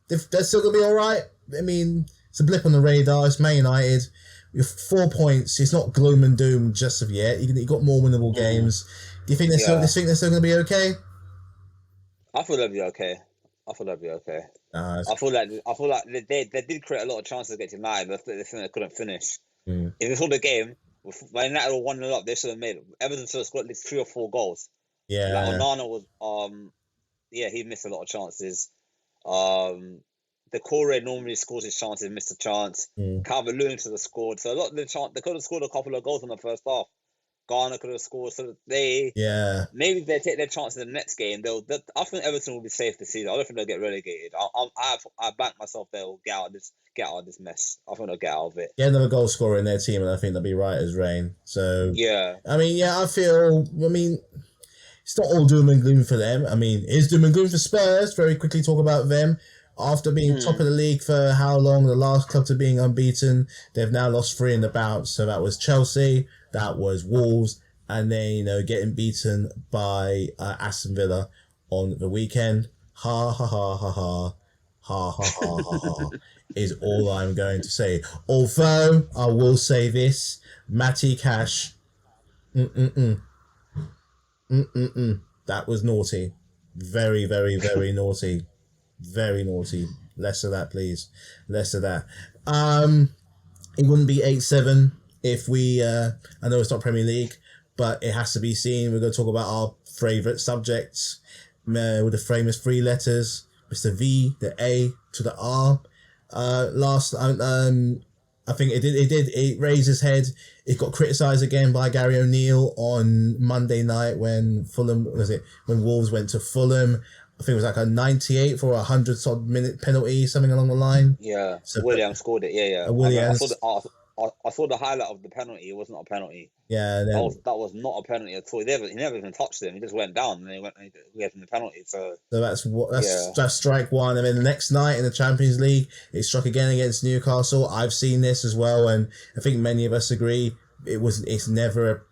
they're still going to be all right. I mean, It's a blip on the radar. It's Man United. With 4 points, it's not gloom and doom just of yet. You got more winnable games. Do you think they're still going to be okay? I feel they'll be okay. I feel like they did create a lot of chances against United, but they think they couldn't finish. If you saw the game, when United were 1-0 up, they should have made it. Everton should have scored at least 3 or 4 goals. Yeah. Like Onana was he missed a lot of chances. The Corey normally scores his chances, missed a chance. Calvert-Lewin should have scored. So a lot of the chance, they could have scored a couple of goals in the first half. Garner could have scored. So maybe they take their chance in the next game. I think Everton will be safe this season. I don't think they'll get relegated. I back myself they'll get out of this mess. I think they'll get out of it. Get another goal scorer in their team, and I think they'll be right as rain. So yeah, I mean, it's not all doom and gloom for them. I mean, it's doom and gloom for Spurs. Very quickly talk about them. After being top of the league for how long, the last club to being unbeaten, they've now lost 3 in the bounce. So that was Chelsea, that was Wolves, and then, getting beaten by Aston Villa on the weekend. Ha ha ha ha ha. Ha ha ha ha ha. Is all I'm going to say. Although, I will say this, Matty Cash, that was naughty. Very, very, very naughty. Very naughty. Less of that, please. Less of that. It wouldn't be 8-7 if we... I know it's not Premier League, but it has to be seen. We're going to talk about our favourite subjects with the famous 3 letters. Mr. V, the A to the R. I think it raised his head. It got criticised again by Gary O'Neill on Monday night when Wolves went to Fulham. I think it was like a 98 for a 100-odd minute penalty, something along the line. Yeah, so Williams scored it. Yeah. I saw the highlight of the penalty. It wasn't a penalty. Yeah, that was not a penalty at all. He never even touched him. He just went down and he gave him the penalty. So that's strike one. And then the next night in the Champions League, it struck again against Newcastle. I've seen this as well, and I think many of us agree it's never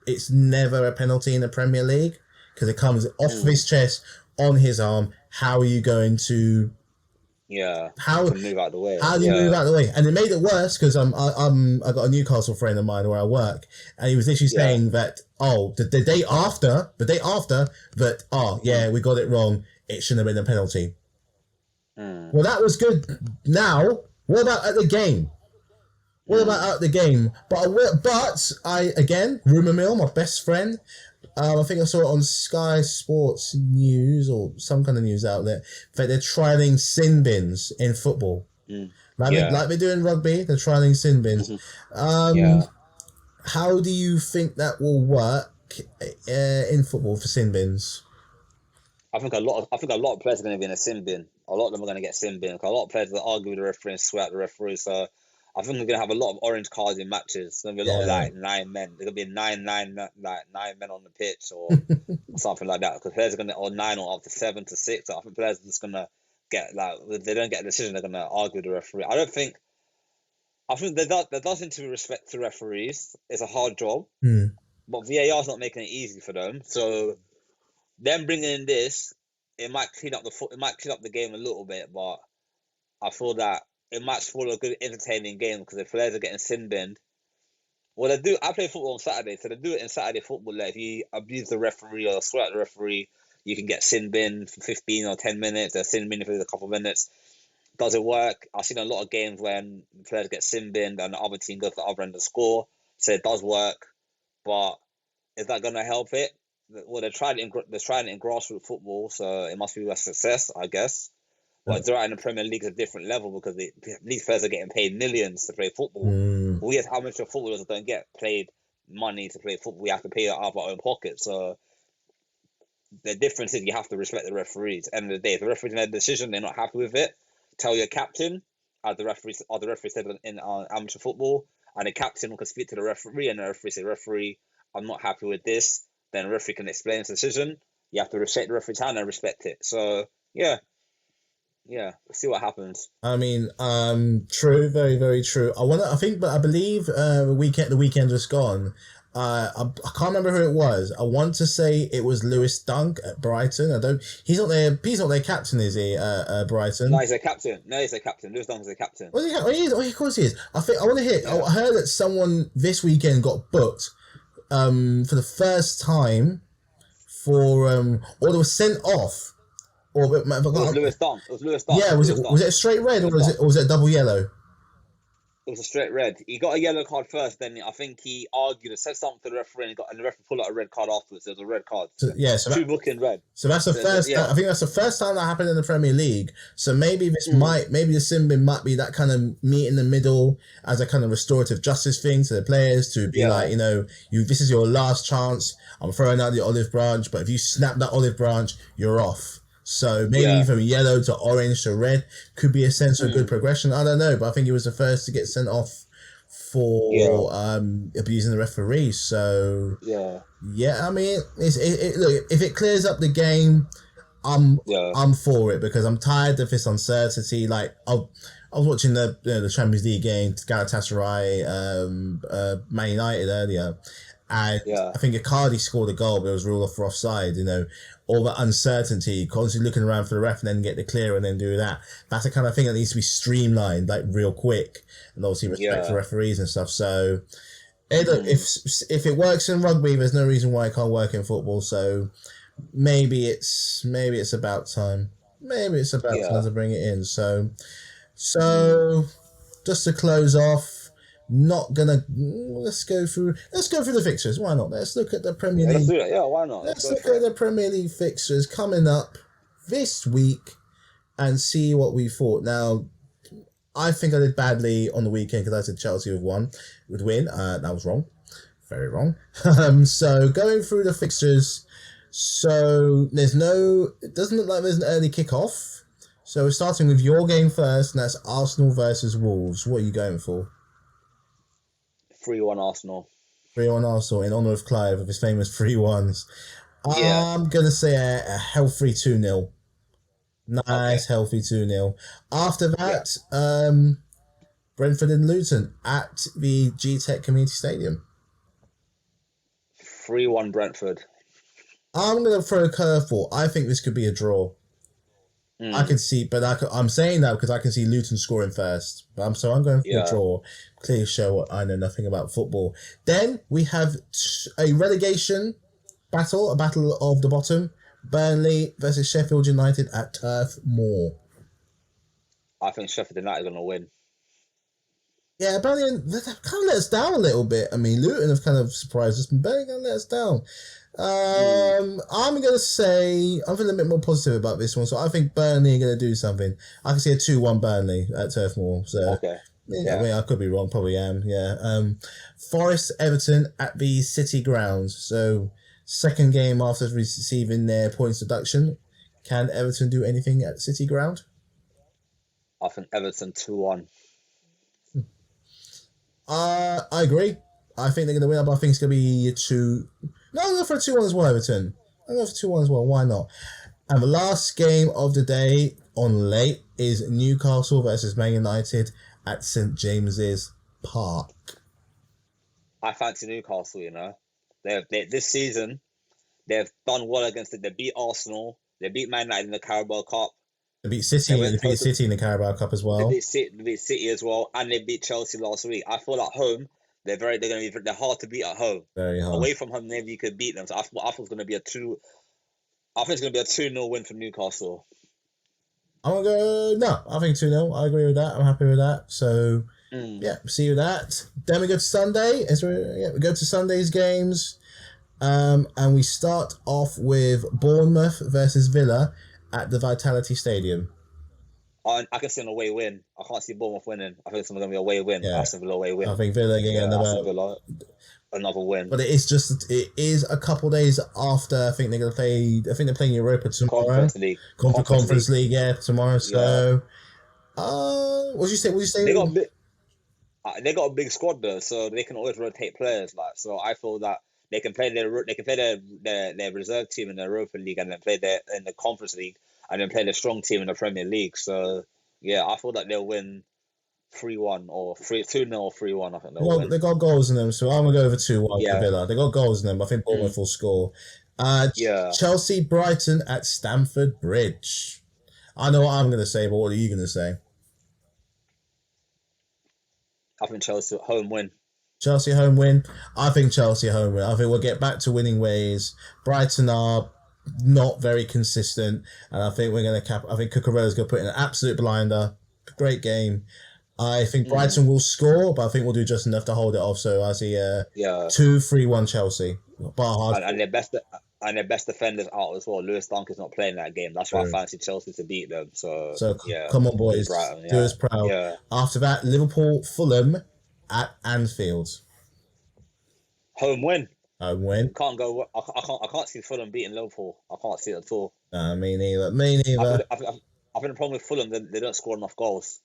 a penalty in the Premier League because it comes off of his chest on his arm. How are you going to? Yeah. To move out the way. How do you move out the way? And it made it worse because I got a Newcastle friend of mine where I work, and he was literally saying that the day after that we got it wrong. It shouldn't have been a penalty. Well, that was good. Now, what about at the game? What about at the game? But I again, rumour mill, my best friend. I think I saw it on Sky Sports News or some kind of news outlet that they're trialing sin bins in football. Like they do in rugby, they're trialing sin bins. How do you think that will work in football for sin bins? I think a lot of players are going to be in a sin bin. A lot of them are going to get sin bin. A lot of players will argue with the referee and swear at the referee. So I think we're going to have a lot of orange cards in matches. It's going to be a lot of 9 men. There's going to be 9 men on the pitch or something like that. Because players are going to, or 9 or up to 7 to 6. So I think players are just going to get, if they don't get a decision, they're going to argue with the referee. I think there does need to be respect to referees. It's a hard job. But VAR's not making it easy for them. So them bringing in this, it might clean up the game a little bit. But I feel that it might spoil a good, entertaining game because the players are getting sin binned. Well, they do. I play football on Saturday, so they do it in Saturday football. Like if you abuse the referee or swear at the referee, you can get sin binned for 15 or 10 minutes. They're sin binned for a couple of minutes. Does it work? I've seen a lot of games when players get sin binned and the other team goes to the other end to score. So it does work, but is that going to help it? Well, they're trying it in grassroots football, so it must be a success, I guess. But they're in the Premier League is a different level because these players are getting paid millions to play football. We as amateur footballers don't get paid money to play football. We have to pay it out of our own pocket. So the difference is you have to respect the referees. At the end of the day, if the referees made a decision, they're not happy with it, tell your captain, as the referee said in amateur football, and the captain can speak to the referee, and the referee say, "Referee, I'm not happy with this." Then the referee can explain his decision. You have to respect the referee's hand and respect it. So yeah, let's see what happens. I mean, true, very, very true. I believe the weekend just gone. I can't remember who it was. I want to say it was Lewis Dunk at Brighton. I don't. He's not their. He's not their captain, is he? No, Brighton. he's a captain. No, he's a captain. Lewis Dong's a captain. Well, he is. Oh, of course he is. I think I want to hear. Yeah. I heard that someone this weekend got booked for the first time for or they were sent off or It was Lewis Dong. It was Lewis Dong. yeah, was it a straight red or was it a double yellow? It was a straight red. He got a yellow card first, then I think he argued and said something to the referee, and the referee pulled out a red card afterwards. There was a red card. So, yeah, so two booking red. So that's the first. Yeah. I think that's the first time that happened in the Premier League. So maybe maybe the sin bin might be that kind of meet in the middle as a kind of restorative justice thing to the players to be like, this is your last chance. I'm throwing out the olive branch, but if you snap that olive branch, you're off. So maybe from yellow to orange to red could be a sense of good progression. I don't know, but I think he was the first to get sent off for abusing the referee. So I mean, look, if it clears up the game, I'm for it because I'm tired of this uncertainty. Like I was watching the Champions League game, Galatasaray, Man United earlier, and I think Icardi scored a goal, but it was ruled off for offside. All that uncertainty, constantly looking around for the ref and then get the clear and then do that. That's the kind of thing that needs to be streamlined, like real quick, and obviously respect for referees and stuff. So, if it works in rugby, there's no reason why it can't work in football. So, maybe it's about time. Maybe it's about time to bring it in. So just to close off. Let's go through the fixtures. Why not? Let's look at the Premier League. Let's do that. Yeah, why not? Let's look at the Premier League fixtures coming up this week and see what we thought. Now, I think I did badly on the weekend because I said Chelsea would win. That was wrong. Very wrong. So going through the fixtures, so it doesn't look like there's an early kickoff. So we're starting with your game first, and that's Arsenal versus Wolves. What are you going for? 3-1 Arsenal. 3-1 Arsenal in honour of Clive with his famous 3-1s. I'm going to say a healthy 2-0. Nice, healthy 2-0. After that, Brentford and Luton at the G-Tech Community Stadium. 3-1 Brentford. I'm going to throw a curveball. I think this could be a draw. I can see, but I'm saying that because I can see Luton scoring first. So I'm going for a draw. Clearly show what I know nothing about football. Then we have a relegation battle, a battle of the bottom. Burnley versus Sheffield United at Turf Moor. I think Sheffield United are going to win. Yeah, Burnley, they've kind of let us down a little bit. I mean, Luton have kind of surprised us, but Burnley kind of let us down. I'm going to say, I'm feeling a bit more positive about this one, so I think Burnley are going to do something. I can see a 2-1 Burnley at Turf Moor. So, I mean, I could be wrong, probably am, Forest Everton at the City Ground. So, second game after receiving their points deduction. Can Everton do anything at City Ground? I think Everton 2-1. I agree. I think they're going to win, but I think it's going to be a 2... No, I'm going for a 2-1 as well, Everton. I'm going for 2-1 as well. Why not? And the last game of the day on late is Newcastle versus Man United at St James's Park. I fancy Newcastle, They this season, they've done well against it. They beat Arsenal. They beat Man United in the Carabao Cup. They beat City. They beat City in the Carabao Cup as well. They beat City as well, and they beat Chelsea last week. I feel at home they're hard to beat at home. Very hard. Away from home, maybe you could beat them. So I thought it's going to be a 2. I think it's going to be a 2-0 win for Newcastle. I'm gonna go. No, I think 2-0. I agree with that. I'm happy with that. So see you with that. Then we go to Sunday. We go to Sunday's games, and we start off with Bournemouth versus Villa at the Vitality Stadium. I can see an away win. I can't see Bournemouth winning. I think it's going to be a away win. Aston Villa away win. I think Villa getting another win. But it is a couple days after. I think they're going to play. I think they're playing Europa tomorrow. Conference League, tomorrow. So, what did you say? They got a big squad though, so they can always rotate players. So I feel that they can play their reserve team in the Europa League and then play in the Conference League and then play the strong team in the Premier League. So I feel that they'll win 3-1 or 2-0 or 3-1. I think they'll Well, win. they got goals in them, so I'm gonna go over 2-1 for Yeah. Villa. They got goals in them. I think Bournemouth will score. Yeah. Chelsea Brighton at Stamford Bridge. I know what I'm gonna say, but what are you gonna say? I think Chelsea home win. Chelsea home win. I think Chelsea home win. I think we'll get back to winning ways. Brighton are not very consistent, and I think we're gonna cap. I think Cucurella's gonna put in an absolute blinder. Great game. I think Brighton will score, but I think we'll do just enough to hold it off. So I see 2-3-1 Chelsea. Bar hard. And their best defenders out as well. Lewis Dunk is not playing that game. That's why I fancy Chelsea to beat them. So yeah, come on, boys, Brighton, do us proud. Yeah. After that, Liverpool Fulham at Anfield. Home win. Home win. I can't see Fulham beating Liverpool. I can't see it at all. Me neither. Me neither. I think the problem with Fulham, they don't score enough goals.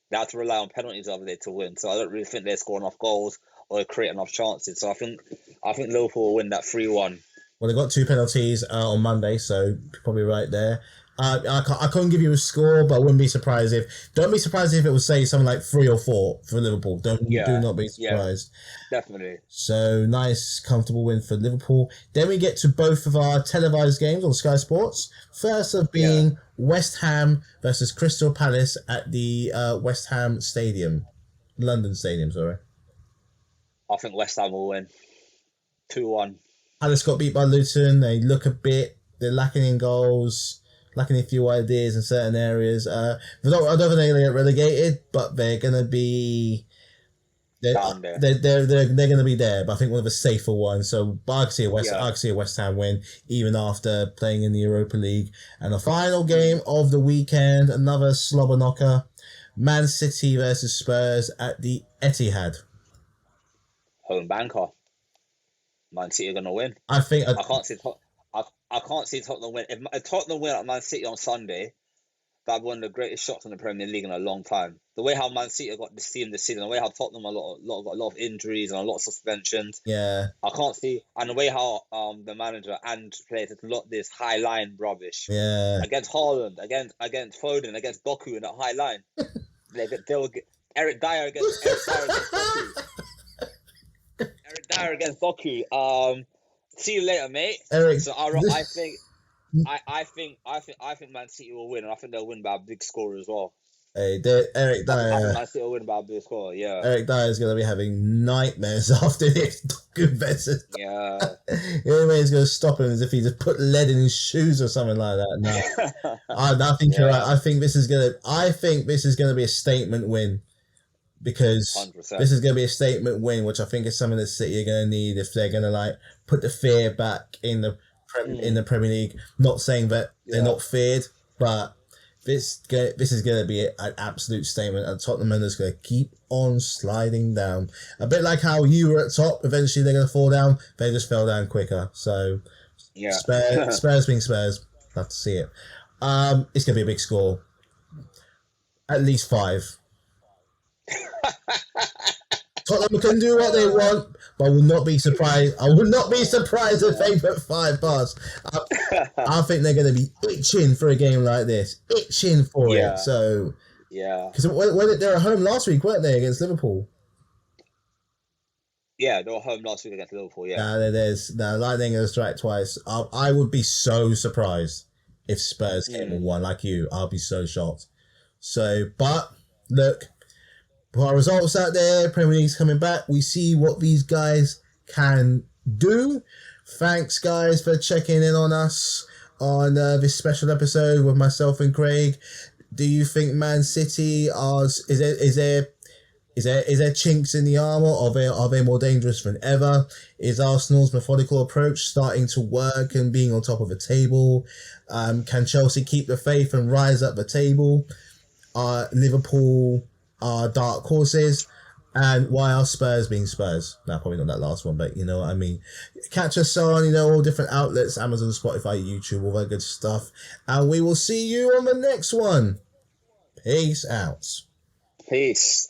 They have to rely on penalties over there to win. So I don't really think they score enough goals or create enough chances. So I think Liverpool will win that 3-1. Well, they got 2 penalties on Monday, so probably right there. I couldn't give you a score, but I wouldn't be surprised don't be surprised if it was, say, something like 3 or 4 for Liverpool. Do not be surprised. Yeah, definitely. So nice, comfortable win for Liverpool. Then we get to both of our televised games on Sky Sports. First of being West Ham versus Crystal Palace at the West Ham Stadium. London Stadium, sorry. I think West Ham will win 2-1. Palace got beat by Luton. They look they're lacking in goals, lacking a few ideas in certain areas. I don't think they're going to get relegated, but they're going to be down there. They're going to be there, but I think one of a safer one. So, but I can see a West Ham win even after playing in the Europa League. And the final game of the weekend, another slobber knocker, Man City versus Spurs at the Etihad. Home banker. Man City are gonna win. I think I can't see Tottenham win. If Tottenham win at Man City on Sunday, that'd be one of the greatest shots in the Premier League in a long time. The way how Man City got this team this season, the way how Tottenham got a lot of injuries and a lot of suspensions. Yeah. I can't see, and the way how the manager and players have lot this high line rubbish. Yeah. Against Haaland, against Foden, against Doku in that high line. they will get Eric Dyer against Doku. Eric Dyer against Doku. See you later, mate. Eric, so I think Man City will win, and I think they'll win by a big score as well. Hey, Eric Dyer. Man City will win by a big score. Yeah. Eric Dyer is going to be having nightmares after this. Yeah. The only way he's going to stop him is if he just put lead in his shoes or something like that. No, I think you're right. I think this is going to be a statement win. Because 100%. This is going to be a statement win, which I think is something that City are going to need if they're going to put the fear back in the Premier League. Not saying that they're not feared, but this is going to be an absolute statement, and Tottenham are just going to keep on sliding down. A bit like how you were at top, eventually they're going to fall down. They just fell down quicker. So Spurs being Spurs, love to see it. It's going to be a big score, at least 5. Tottenham can do what they want, but I will not be surprised. I will not be surprised if they put 5 past. I think they're going to be itching for a game like this, itching for it. So because they were at home last week, weren't they, against Liverpool? Yeah, they were home last week against Liverpool. Yeah. Lightning going to strike twice. I would be so surprised if Spurs came and won like you. I'll be so shocked. So, but look. Put our results out there. Premier League's coming back. We see what these guys can do. Thanks, guys, for checking in on us on this special episode with myself and Craig. Do you think Man City is there chinks in the armor? Are they more dangerous than ever? Is Arsenal's methodical approach starting to work and being on top of the table? Can Chelsea keep the faith and rise up the table? Liverpool are dark horses, and why are Spurs being Spurs? No, probably not that last one, but you know what I mean. Catch us on, all different outlets, Amazon, Spotify, YouTube, all that good stuff, and we will see you on the next one. Peace out. Peace.